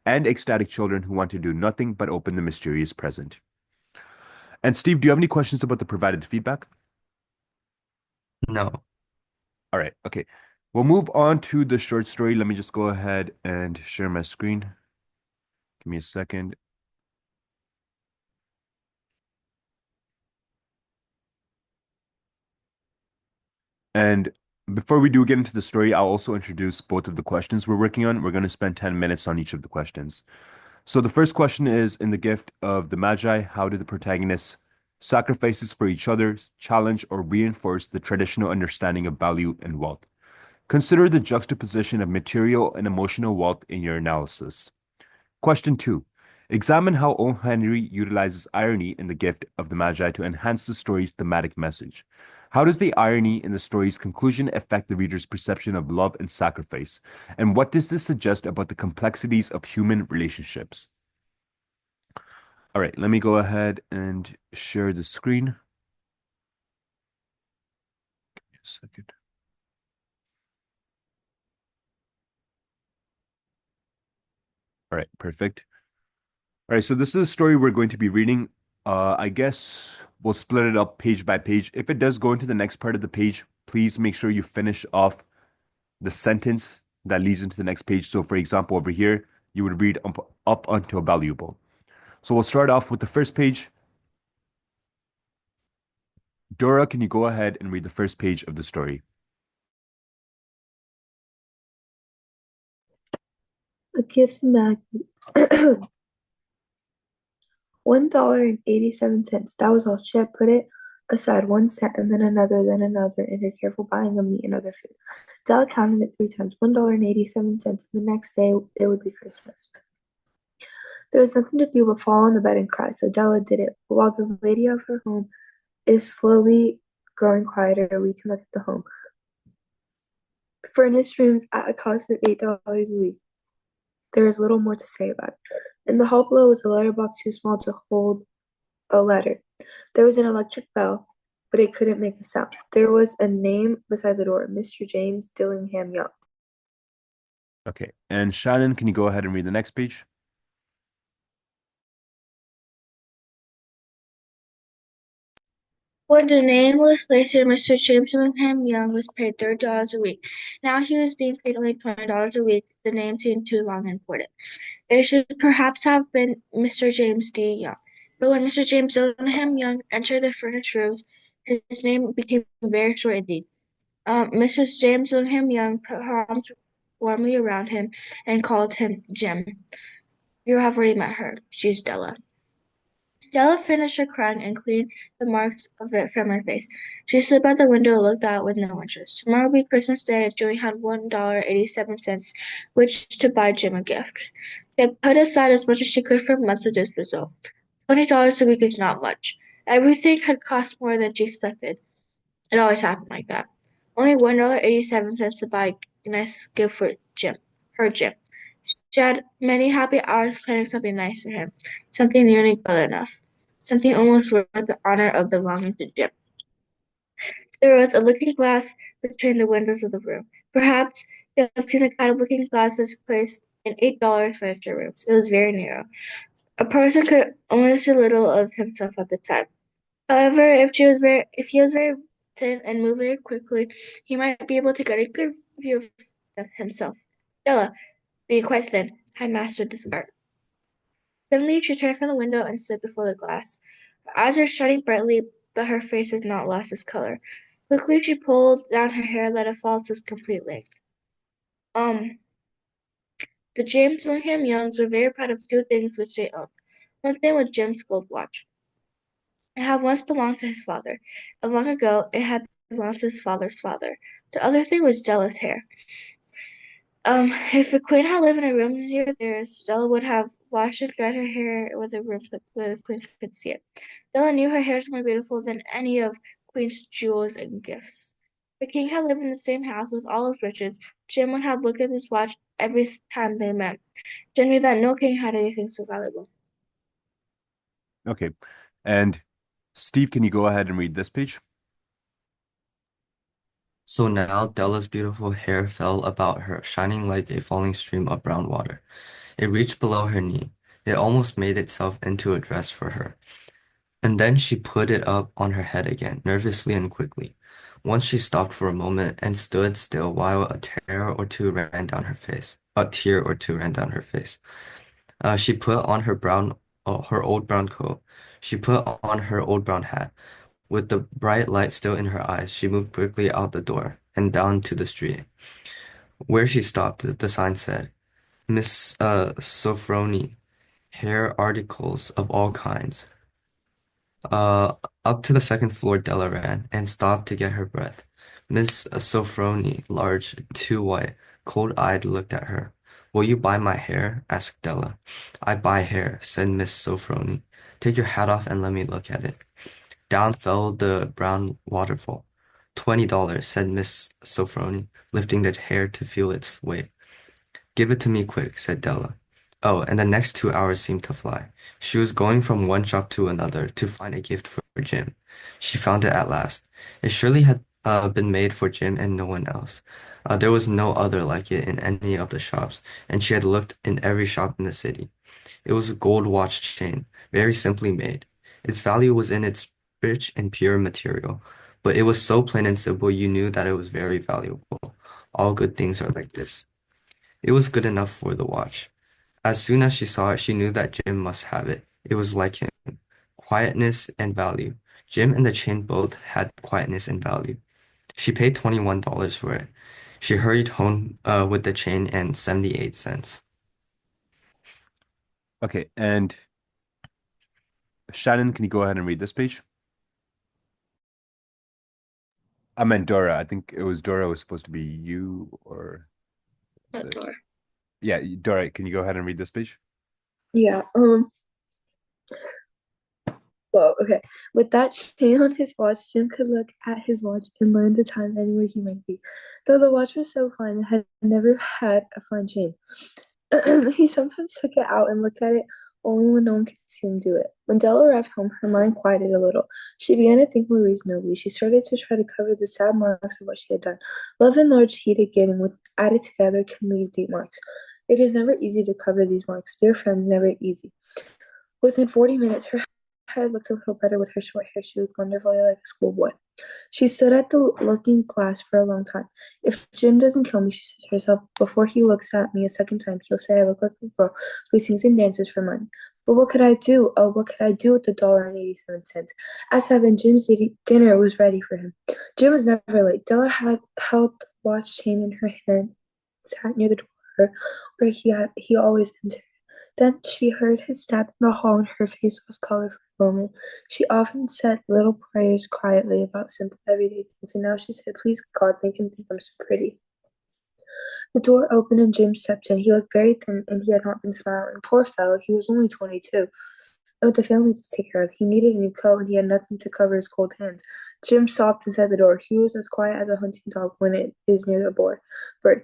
and ecstatic children who want to do nothing but open the mysterious present. And Steve, do you have any questions about the provided feedback? No. All right, okay. We'll move on to the short story. Let me just go ahead and share my screen. Give me a second. And before we do get into the story, I'll also introduce both of the questions we're working on. We're going to spend 10 minutes on each of the questions. So the first question is, in the gift of the Magi, how do the protagonists sacrifices for each other challenge or reinforce the traditional understanding of value and wealth? Consider the juxtaposition of material and emotional wealth in your analysis. Question 2. Examine how O. Henry utilizes irony in the gift of the Magi to enhance the story's thematic message. How does the irony in the story's conclusion affect the reader's perception of love and sacrifice? And what does this suggest about the complexities of human relationships? All right, let me go ahead and share the screen. Give me a second. All right, perfect. All right, so this is a story we're going to be reading. I guess we'll split it up page by page. If it does go into the next part of the page, please make sure you finish off the sentence that leads into the next page. So, for example, over here, you would read up until valuable. So we'll start off with the first page. Dora, can you go ahead and read the first page of the story? A gift to Maggie. $1.87. That was all. She had put it aside 1 cent and then another in her careful buying of meat and other food. Della counted it 3 times. $1.87. The next day it would be Christmas. There was nothing to do but fall on the bed and cry, so Della did it. But while the lady of her home is slowly growing quieter, we can look at the home. Furnished rooms at a cost of $8 a week. There is little more to say about it. In the hall below was a letterbox too small to hold a letter. There was an electric bell, but it couldn't make a sound. There was a name beside the door, Mr. James Dillingham Young. Okay, and Shannon, can you go ahead and read the next page? When the name was placed here, Mr. James Willingham Young was paid $30 a week. Now he was being paid only $20 a week. The name seemed too long and important. It should perhaps have been Mr. James D. Young. But when Mr. James Willingham Young entered the furnished rooms, his name became very short indeed. Mrs. James Willingham Young put her arms warmly around him and called him Jim. You have already met her. She's Della. Della finished her crying and cleaned the marks of it from her face. She stood by the window and looked out with no interest. Tomorrow would be Christmas Day, and Joey had $1.87 which to buy Jim a gift. She had put aside as much as she could for months with this result. $20 a week is not much. Everything had cost more than she expected. It always happened like that. Only $1.87 to buy a nice gift for Jim. She had many happy hours planning something nice for him, something unique but enough, something almost worth the honor of belonging to Jim. There was a looking glass between the windows of the room. Perhaps you have seen the kind of looking glasses placed in $8 furniture rooms. It was very narrow. A person could only see little of himself at the time. However, if he was very thin and moved very quickly, he might be able to get a good view of himself. Della, being quite thin, had mastered this art. Suddenly she turned from the window and stood before the glass. Her eyes were shining brightly, but her face had not lost its color. Quickly she pulled down her hair, let it fall to its complete length. The James Willingham Youngs were very proud of two things which they owned. One thing was Jim's gold watch. It had once belonged to his father, and long ago it had belonged to his father's father. The other thing was Della's hair. If the queen had lived in a room near theirs, Della would have washed and dried her hair where the queen could see it. Della knew her hair was more beautiful than any of Queen's jewels and gifts. If the king had lived in the same house with all his riches, Jim would have looked at his watch every time they met. Jim knew that no king had anything so valuable. Okay. And Steve, can you go ahead and read this page? So now Della's beautiful hair fell about her, shining like a falling stream of brown water. It reached below her knee. It almost made itself into a dress for her. And then she put it up on her head again, nervously and quickly. Once she stopped for a moment and stood still while a tear or two ran down her face. A tear or two ran down her face. She put on her old brown coat. She put on her old brown hat. With the bright light still in her eyes, she moved quickly out the door and down to the street. Where she stopped, the sign said, Miss Sofroni, hair articles of all kinds. Up to the second floor Della ran, and stopped to get her breath. Miss Sofroni, large, too white, cold-eyed, looked at her. Will you buy my hair? Asked Della. I buy hair, said Miss Sofroni. Take your hat off and let me look at it. Down fell the brown waterfall. $20, said Miss Sofroni, lifting the hair to feel its weight. Give it to me quick, said Della. Oh, and the next 2 hours seemed to fly. She was going from one shop to another to find a gift for Jim. She found it at last. It surely had been made for Jim and no one else. There was no other like it in any of the shops, and she had looked in every shop in the city. It was a gold watch chain, very simply made. Its value was in its rich and pure material, but it was so plain and simple you knew that it was very valuable. All good things are like this. It was good enough for the watch. As soon as she saw it, she knew that Jim must have it. It was like him. Quietness and value. Jim and the chain both had quietness and value. She paid $21 for it. She hurried home with the chain and 78 cents. Okay, and Shannon, can you go ahead and read this page? I meant Dora. I think it was Dora was supposed to be you or was it- Door. Yeah, Dora, can you go ahead and read this page? Yeah, well, okay. With that chain on his watch, Jim could look at his watch and learn the time anywhere he might be. Though the watch was so fine, it had never had a fine chain. He sometimes took it out and looked at it only when no one could see him do it. When Della arrived home, her mind quieted a little. She began to think more reasonably. She started to try to cover the sad marks of what she had done. Love and large heated giving, when added together, can leave deep marks. It is never easy to cover these marks. Dear friends, never easy. Within 40 minutes, her had looked a little better with her short hair. She looked wonderfully like a schoolboy. She stood at the looking glass for a long time. If Jim doesn't kill me, she said to herself, before he looks at me a second time, he'll say I look like a girl who sings and dances for money. But what could I do? Oh, what could I do with the $1.87? As heaven, Jim's dinner was ready for him. Jim was never late. Della had held the watch chain in her hand, sat near the door where he always entered. Then she heard his step in the hall, and her face was colored for a moment. She often said little prayers quietly about simple everyday things, and now she said, please, God, make him think I'm so pretty. The door opened and Jim stepped in. He looked very thin and he had not been smiling. Poor fellow, he was only 22. With the family to take care of, he needed a new coat and he had nothing to cover his cold hands. Jim stopped inside the door. He was as quiet as a hunting dog when it is near the bird.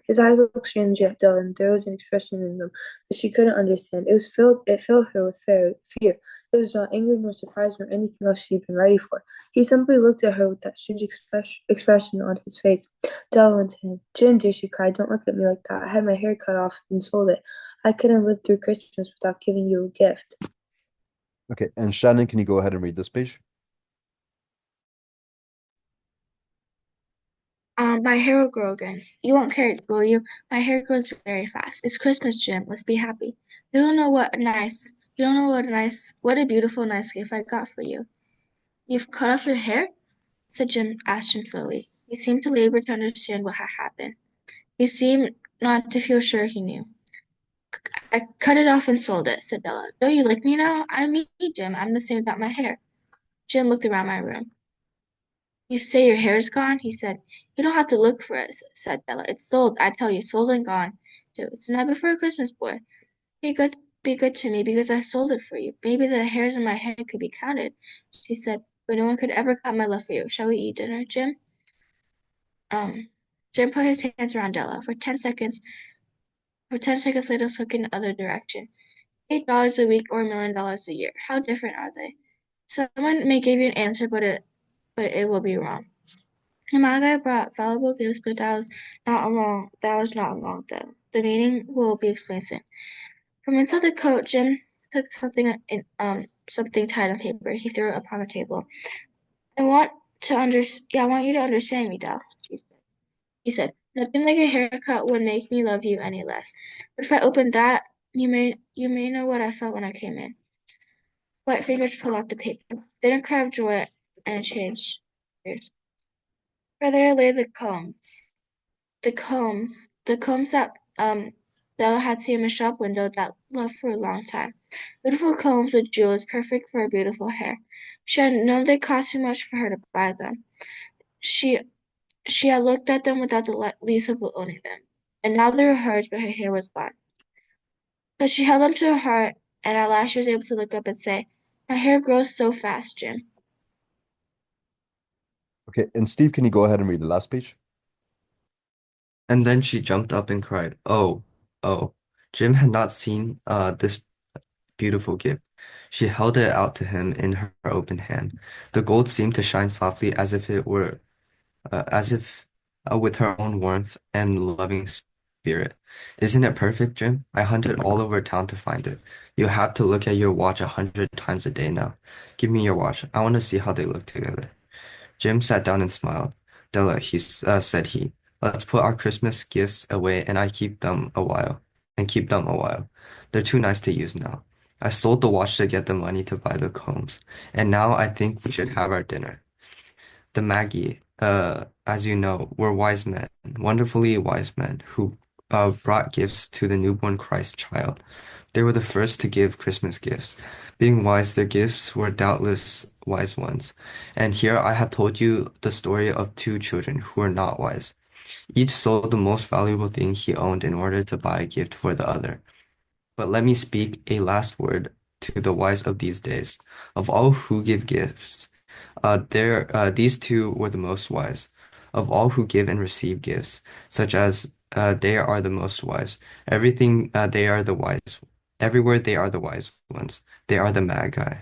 His eyes looked strange at Della, and there was an expression in them that she couldn't understand. It filled her with fear. It was not anger nor surprise nor anything else she'd been ready for. He simply looked at her with that strange expression on his face. Della went to him. Jim, dear, she cried, don't look at me like that. I had my hair cut off and sold it. I couldn't live through Christmas without giving you a gift. Okay, and Shannon, can you go ahead and read this page? My hair will grow again. You won't care, will you? My hair grows very fast. It's Christmas, Jim. Let's be happy. You don't know what a beautiful, nice gift I got for you. You've cut off your hair? Said Jim, asked him slowly. He seemed to labor to understand what had happened. He seemed not to feel sure he knew. I cut it off and sold it, said Della. Don't you like me now? I'm me, Jim. I'm the same without my hair. Jim looked around my room. You say your hair's gone? He said. You don't have to look for it, said Della. It's sold, I tell you, sold and gone. It's the night before Christmas, boy. Be good to me because I sold it for you. Maybe the hairs in my head could be counted, she said, but no one could ever count my love for you. Shall we eat dinner, Jim? Jim put his hands around Della. For 10 seconds later, looked in the other direction. $8 a week or $1 million a year. How different are they? Someone may give you an answer, but it will be wrong. The Magi brought valuable gifts, but that was not long though. The meaning will be explained soon. From inside the coat, Jim took something tied on paper. He threw it upon the table. I want you to understand me, Dal, he said. Nothing like a haircut would make me love you any less. But if I opened that, you may know what I felt when I came in. White fingers pulled out the paper. Then a cry of joy and a change. For there lay the combs. The combs that Della had seen in the shop window that loved for a long time. Beautiful combs with jewels, perfect for her beautiful hair. She had known they cost too much for her to buy them. She had looked at them without the least hope of owning them, and now they were hers, but her hair was gone. But she held them to her heart, and at last she was able to look up and say, "My hair grows so fast, Jim." Okay, and Steve, can you go ahead and read the last page? And then she jumped up and cried, "Oh, oh." Jim had not seen this beautiful gift. She held it out to him in her open hand. The gold seemed to shine softly as if it were as if with her own warmth and loving spirit. Isn't it perfect, Jim? I hunted all over town to find it. You have to look at your watch 100 times a day now. Give me your watch. I want to see how they look together. Jim sat down and smiled. Della, said he, let's put our Christmas gifts away and keep them a while. They're too nice to use now. I sold the watch to get the money to buy the combs, and now I think we should have our dinner. The Magi, as you know, were wise men, wonderfully wise men, who brought gifts to the newborn Christ child. They were the first to give Christmas gifts. Being wise, their gifts were doubtless wise ones. And here I have told you the story of two children who were not wise. Each sold the most valuable thing he owned in order to buy a gift for the other. But let me speak a last word to the wise of these days. Of all who give gifts, these two were the most wise. Of all who give and receive gifts, such as they are the most wise. They are the wise. Everywhere they are the wise ones. They are the Magi.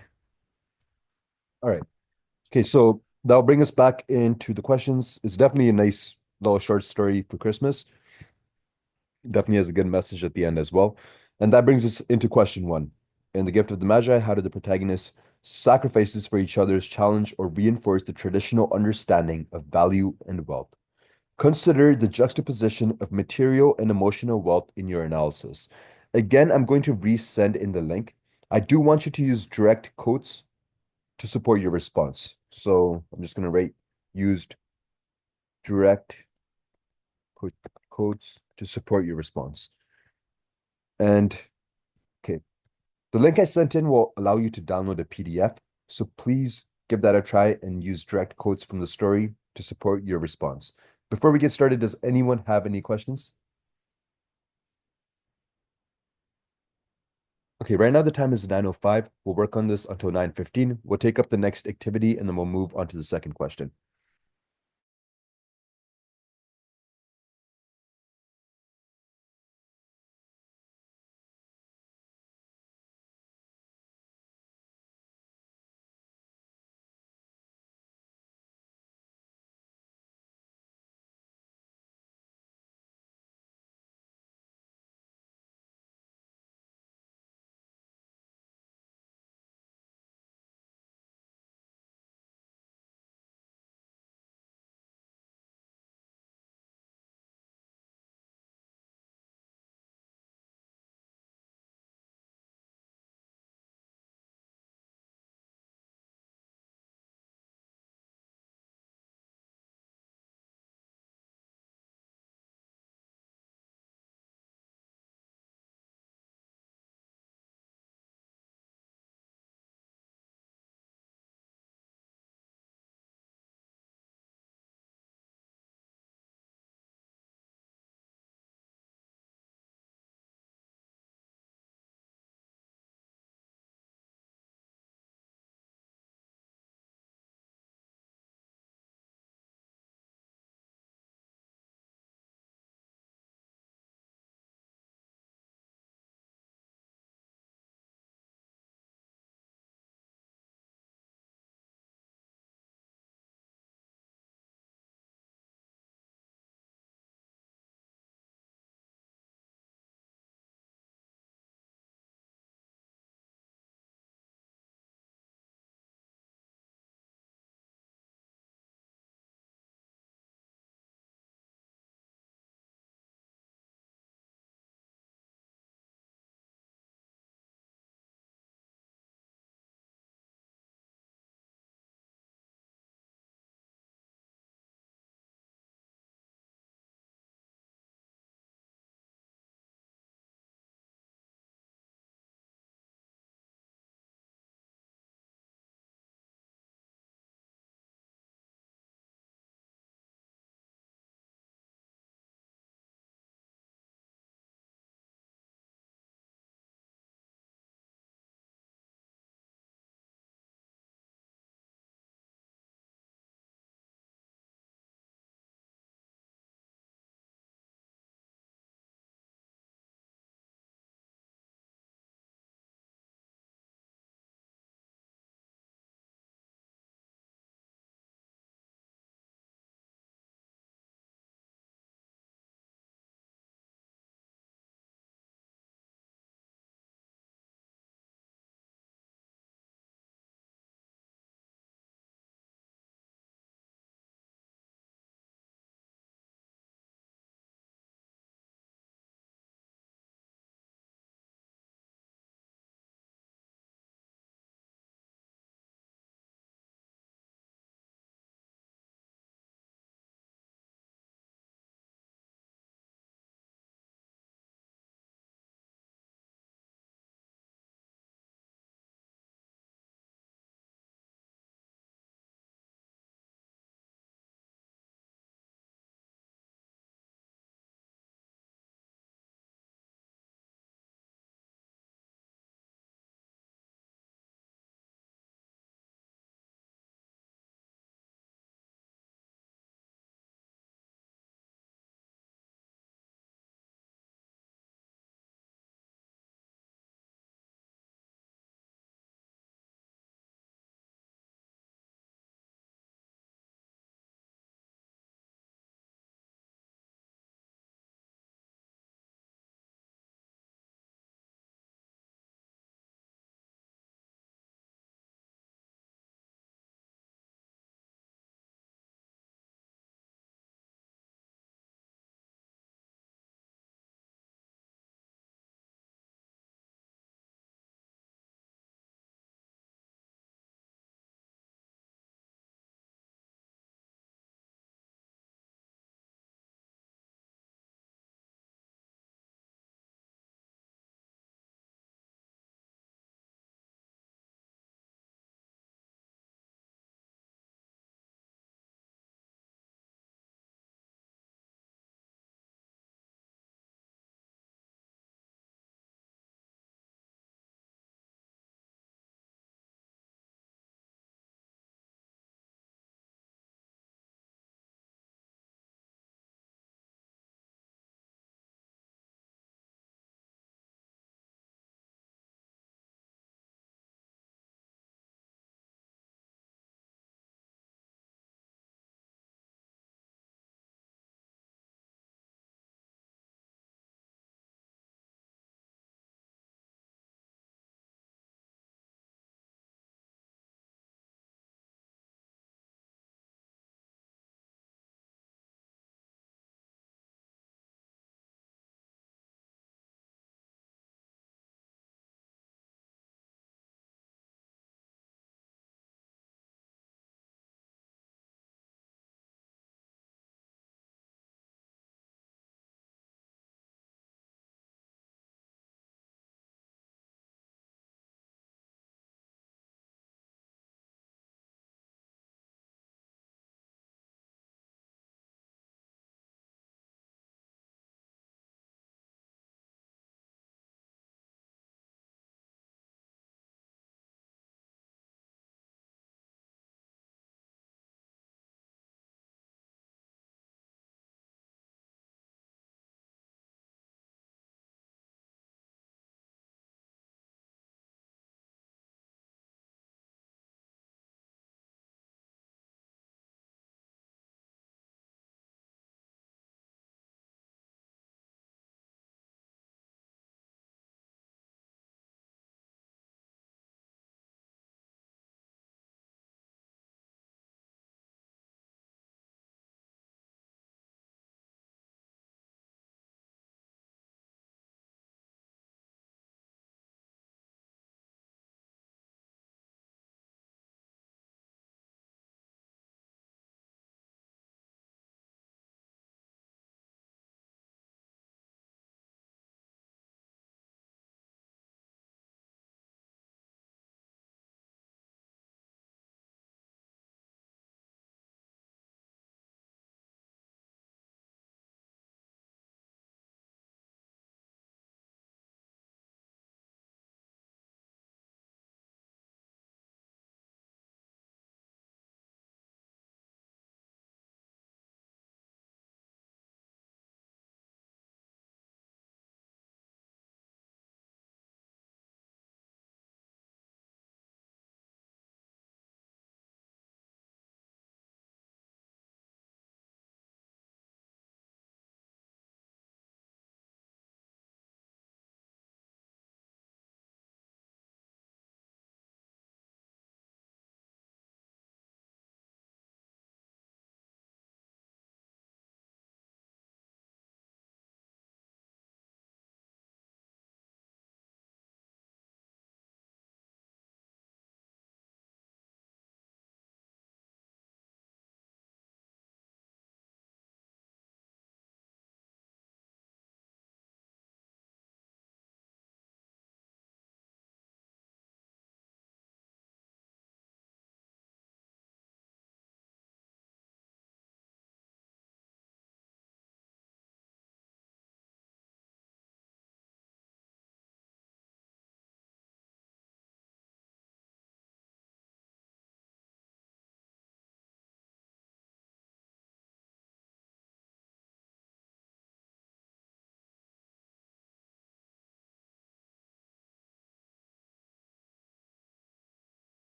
All right. Okay, so that'll bring us back into the questions. It's definitely a nice little short story for Christmas. Definitely has a good message at the end as well. And that brings us into question one. In the gift of the Magi, how did the protagonist sacrifices for each other's challenge, or reinforce the traditional understanding of value and wealth. Consider the juxtaposition of material and emotional wealth in your analysis. Again, I'm going to resend in the link. I do want you to use direct quotes to support your response. So I'm just going to write used direct quotes to support your response. And okay, the link I sent in will allow you to download a PDF. So please give that a try and use direct quotes from the story to support your response. Before we get started, does anyone have any questions? Okay, right now the time is 9:05. We'll work on this until 9:15. We'll take up the next activity and then we'll move on to the second question.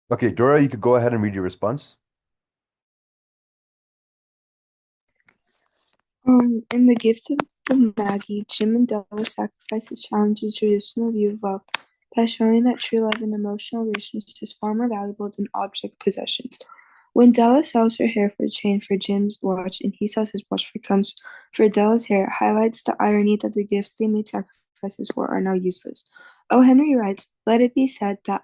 Okay, Dora, you could go ahead and read your response. In The Gift of the Magi, Jim and Della sacrifices challenges traditional view of love by showing that true love and emotional relations is far more valuable than object possessions. When Della sells her hair for a chain for Jim's watch and he sells his watch for combs for Della's hair, it highlights the irony that the gifts they made sacrifices for are now useless. O. Henry writes, "Let it be said that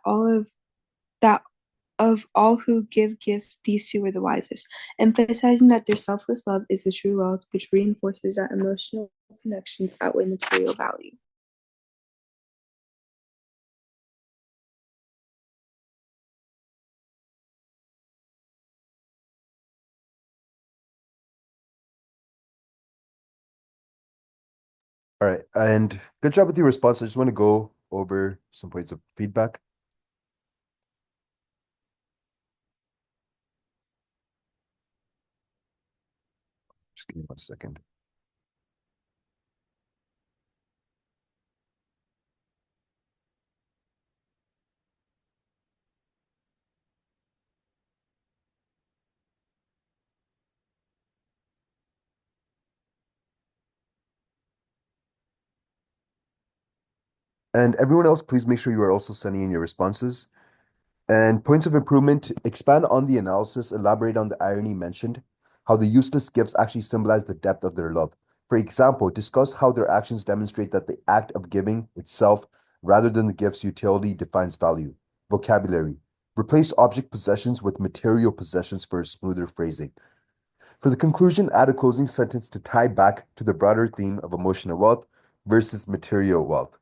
of all who give gifts, these two were the wisest," emphasizing that their selfless love is the true wealth, which reinforces that emotional connections outweigh material value. All right, and good job with your response. I just want to go over some points of feedback. Just give me 1 second. And everyone else, please make sure you are also sending in your responses. And points of improvement, expand on the analysis, elaborate on the irony mentioned, how the useless gifts actually symbolize the depth of their love. For example, discuss how their actions demonstrate that the act of giving itself, rather than the gift's utility, defines value. Vocabulary. Replace object possessions with material possessions for a smoother phrasing. For the conclusion, add a closing sentence to tie back to the broader theme of emotional wealth versus material wealth.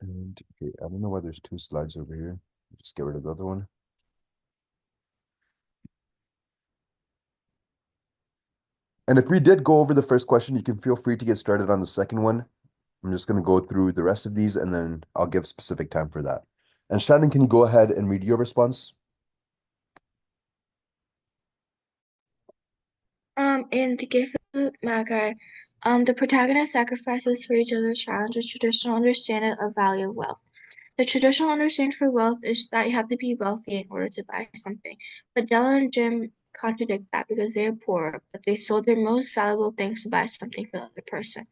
And okay, I don't know why there's two slides over here. Just get rid of the other one. And if we did go over the first question, you can feel free to get started on the second one. I'm just going to go through the rest of these and then I'll give specific time for that. And Shannon, can you go ahead and read your response? In The Gift of Magi, the protagonist sacrifices for each other challenges traditional understanding of value of wealth. The traditional understanding for wealth is that you have to be wealthy in order to buy something. But Della and Jim contradict that because they are poor, but they sold their most valuable things to buy something for the other person.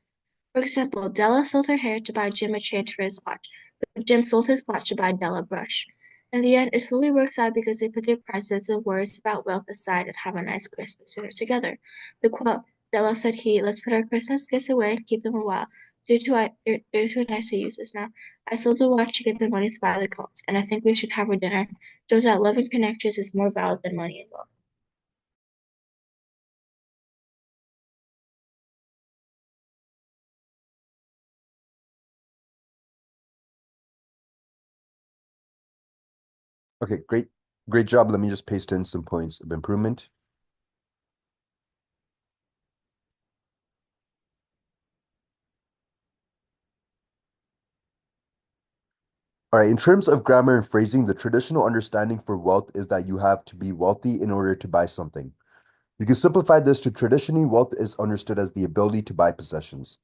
For example, Della sold her hair to buy Jim a chain for his watch, but Jim sold his watch to buy Della a brush. In the end, it slowly works out because they put their prices and worries about wealth aside and have a nice Christmas dinner together. The quote, Della said let's put our Christmas gifts away and keep them a while. They're too nice to use this now. I sold the watch to get the money to buy the coats, and I think we should have our dinner. Shows that love and connections is more valid than money and wealth. Okay, great. Great job. Let me just paste in some points of improvement. All right, in terms of grammar and phrasing, the traditional understanding for wealth is that you have to be wealthy in order to buy something. You can simplify this to traditionally, wealth is understood as the ability to buy possessions.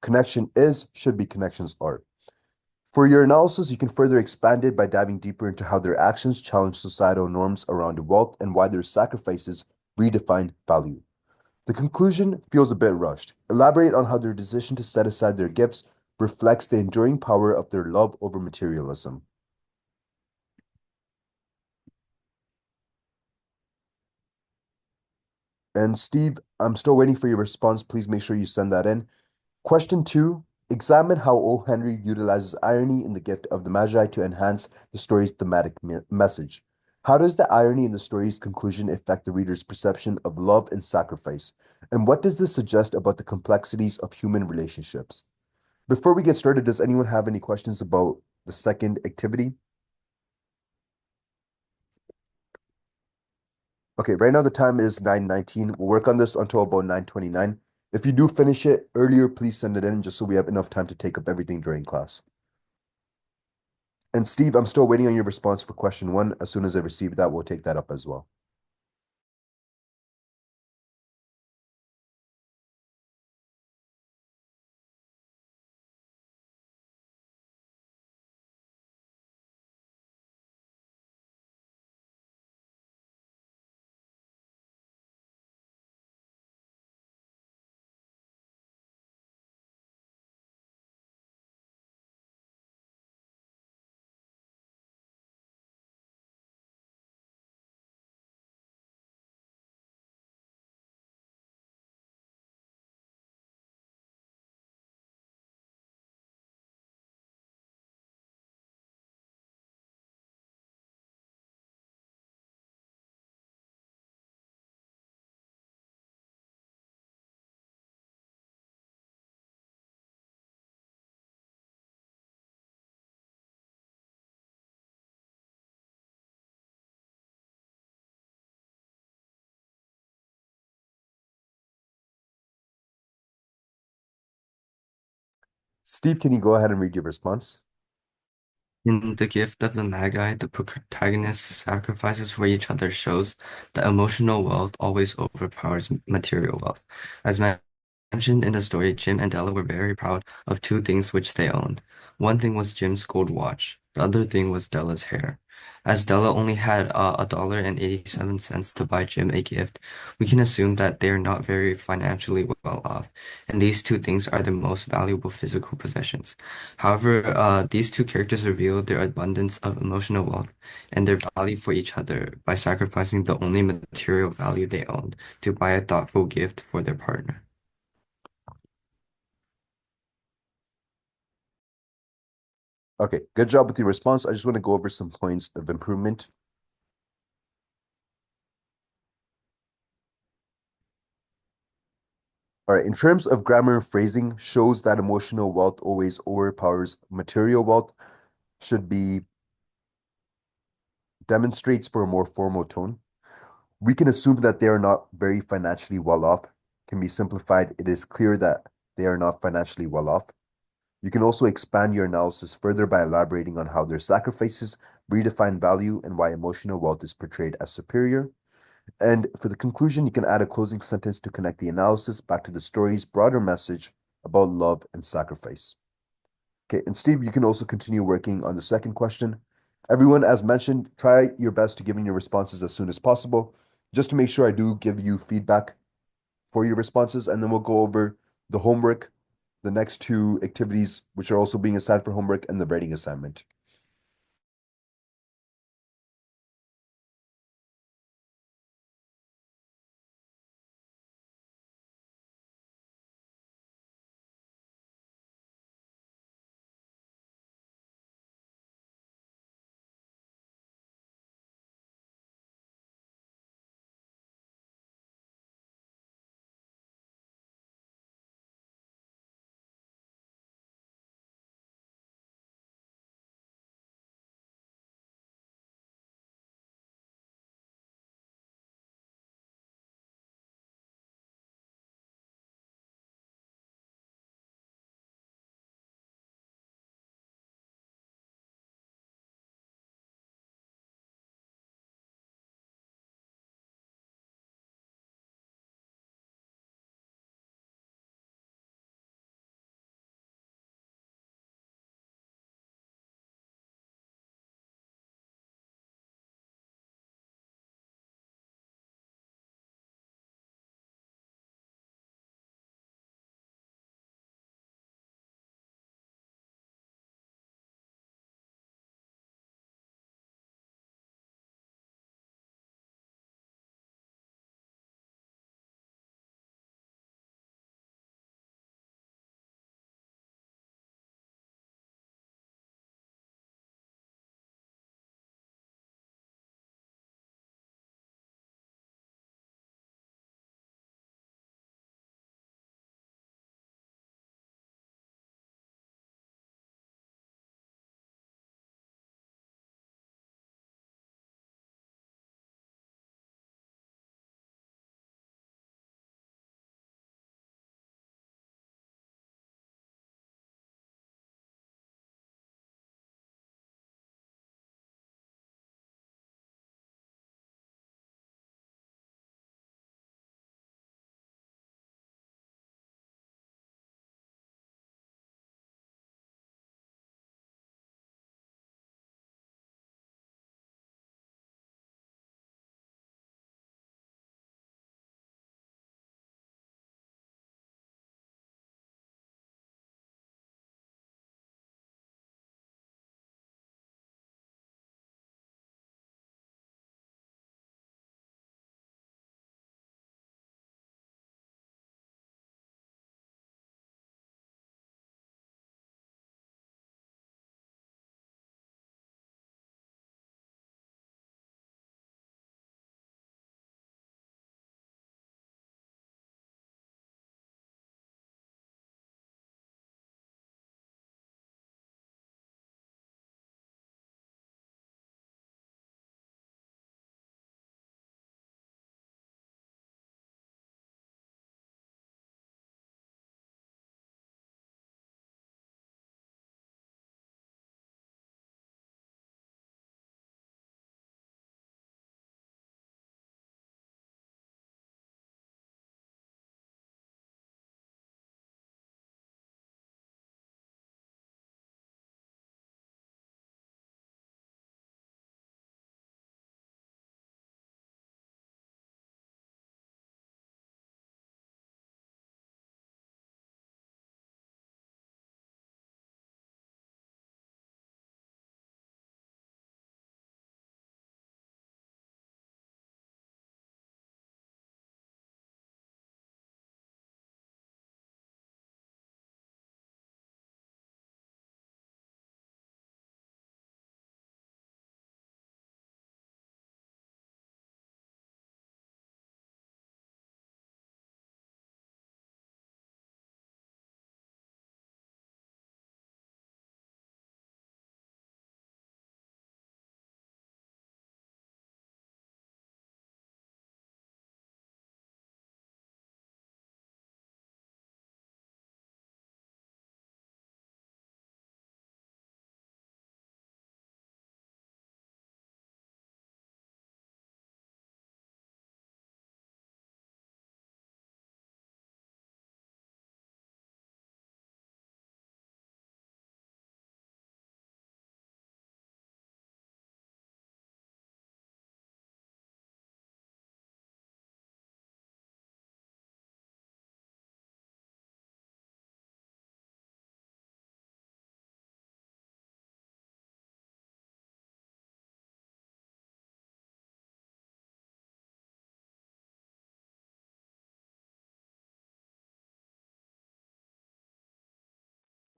Connection is should be connections are. For your analysis, you can further expand it by diving deeper into how their actions challenge societal norms around wealth and why their sacrifices redefine value. The conclusion feels a bit rushed. Elaborate on how their decision to set aside their gifts reflects the enduring power of their love over materialism. And Steve, I'm still waiting for your response. Please make sure you send that in. Question 2. Examine how O. Henry utilizes irony in the gift of the Magi to enhance the story's thematic message. How does the irony in the story's conclusion affect the reader's perception of love and sacrifice? And what does this suggest about the complexities of human relationships? Before we get started, does anyone have any questions about the second activity? Okay, right now the time is 9:19. We'll work on this until about 9:29. If you do finish it earlier, please send it in just so we have enough time to take up everything during class. And Steve, I'm still waiting on your response for question 1. As soon as I receive that, we'll take that up as well. Steve, can you go ahead and read your response? In The Gift of the Magi, the protagonist's sacrifices for each other shows that emotional wealth always overpowers material wealth. As mentioned in the story, Jim and Della were very proud of two things which they owned. One thing was Jim's gold watch. The other thing was Della's hair. As Della only had $1.87 to buy Jim a gift, we can assume that they are not very financially well off, and these two things are their most valuable physical possessions. However, these two characters reveal their abundance of emotional wealth and their value for each other by sacrificing the only material value they owned to buy a thoughtful gift for their partner. Okay, good job with your response. I just want to go over some points of improvement. All right, in terms of grammar and phrasing, shows that emotional wealth always overpowers material wealth should be demonstrates for a more formal tone. We can assume that they are not very financially well off. Can be simplified. It is clear that they are not financially well off. You can also expand your analysis further by elaborating on how their sacrifices redefine value and why emotional wealth is portrayed as superior. And for the conclusion, you can add a closing sentence to connect the analysis back to the story's broader message about love and sacrifice. Okay, and Steve, you can also continue working on the second question. Everyone, as mentioned, try your best to give in your responses as soon as possible, just to make sure I do give you feedback for your responses, and then we'll go over the homework, the next two activities, which are also being assigned for homework, and the writing assignment.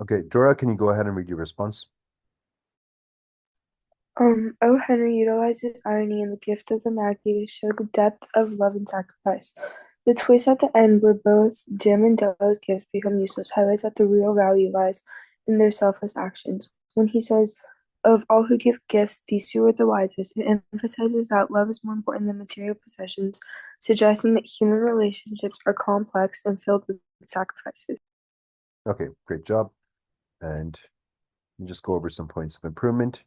Okay, Dora, can you go ahead and read your response? O. Henry utilizes irony in the gift of the Magi to show the depth of love and sacrifice. The twist at the end, where both Jim and Della's gifts become useless, highlights that the real value lies in their selfless actions. When he says, "Of all who give gifts, these two are the wisest," it emphasizes that love is more important than material possessions, suggesting that human relationships are complex and filled with sacrifices. Okay, great job. And just go over some points of improvement.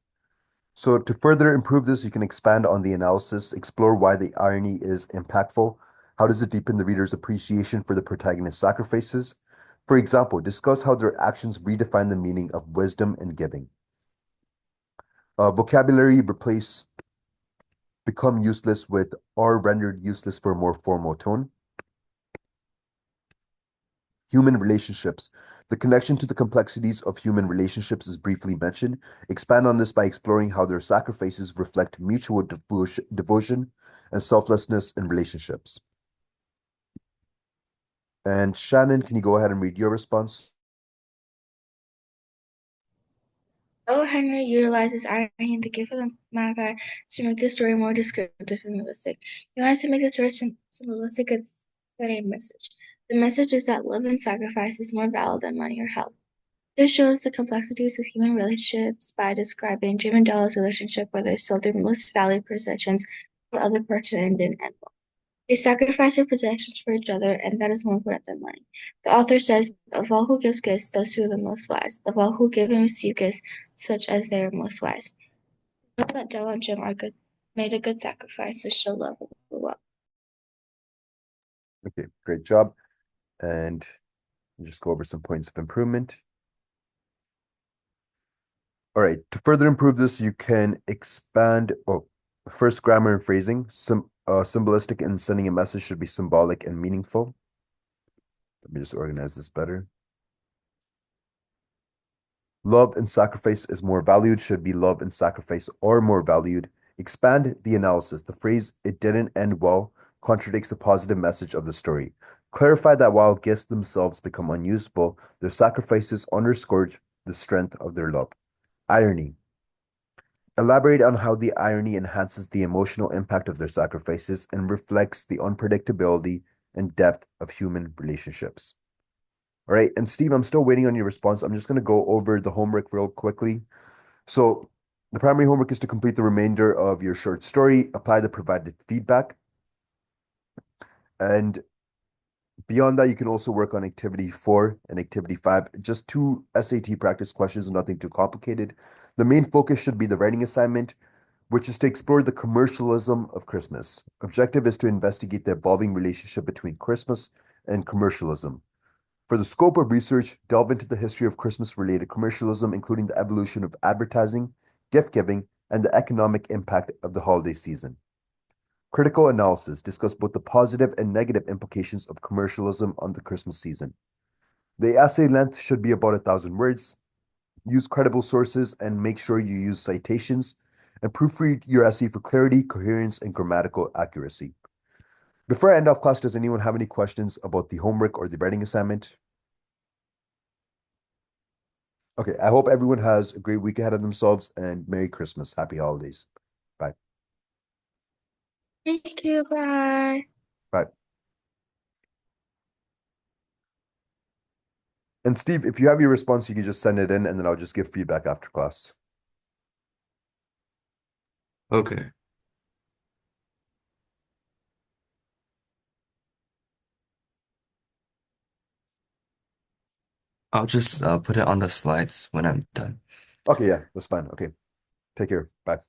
So to further improve this, you can expand on the analysis, explore why the irony is impactful. How does it deepen the reader's appreciation for the protagonist's sacrifices? For example, discuss how their actions redefine the meaning of wisdom and giving. Vocabulary replace become useless with are rendered useless for a more formal tone. Human relationships. The connection to the complexities of human relationships is briefly mentioned. Expand on this by exploring how their sacrifices reflect mutual devotion and selflessness in relationships. And Shannon, can you go ahead and read your response? O. Henry utilizes irony in the gift of the Magi to make the story more descriptive and realistic. He wants to make the story symbolistic and send a message. The message is that love and sacrifice is more valuable than money or health. This shows the complexities of human relationships by describing Jim and Della's relationship where they sold their most valued possessions but other parts didn't end well. They sacrifice their possessions for each other, and that is more important than money. The author says, "Of all who give gifts, those who are the most wise. Of all who give and receive gifts, such as they are most wise." Note that Della and Jim made a good sacrifice to show love of the world. Okay, great job. And just go over some points of improvement. All right, to further improve this, you can expand, first grammar and phrasing. Symbolistic and sending a message should be symbolic and meaningful. Let me just organize this better. Love and sacrifice is more valued should be love and sacrifice are more valued. Expand the analysis. The phrase "it didn't end well" contradicts the positive message of the story. Clarify that while gifts themselves become unusable, their sacrifices underscored the strength of their love. Irony. Elaborate on how the irony enhances the emotional impact of their sacrifices and reflects the unpredictability and depth of human relationships. All right, and Steve, I'm still waiting on your response. I'm just going to go over the homework real quickly. So the primary homework is to complete the remainder of your short story, apply the provided feedback. And beyond that, you can also work on activity 4 and activity 5, just 2 SAT practice questions, nothing too complicated. The main focus should be the writing assignment, which is to explore the commercialism of Christmas. Objective is to investigate the evolving relationship between Christmas and commercialism. For the scope of research, delve into the history of Christmas-related commercialism, including the evolution of advertising, gift-giving, and the economic impact of the holiday season. Critical analysis, discuss both the positive and negative implications of commercialism on the Christmas season. The essay length should be about 1,000 words. Use credible sources and make sure you use citations, and proofread your essay for clarity, coherence, and grammatical accuracy. Before I end off class, does anyone have any questions about the homework or the writing assignment? Okay, I hope everyone has a great week ahead of themselves and Merry Christmas. Happy holidays. Bye. Thank you. Bye. Bye. And Steve, if you have your response, you can just send it in and then I'll just give feedback after class. Okay. I'll just put it on the slides when I'm done. Okay, yeah, that's fine. Okay, take care. Bye.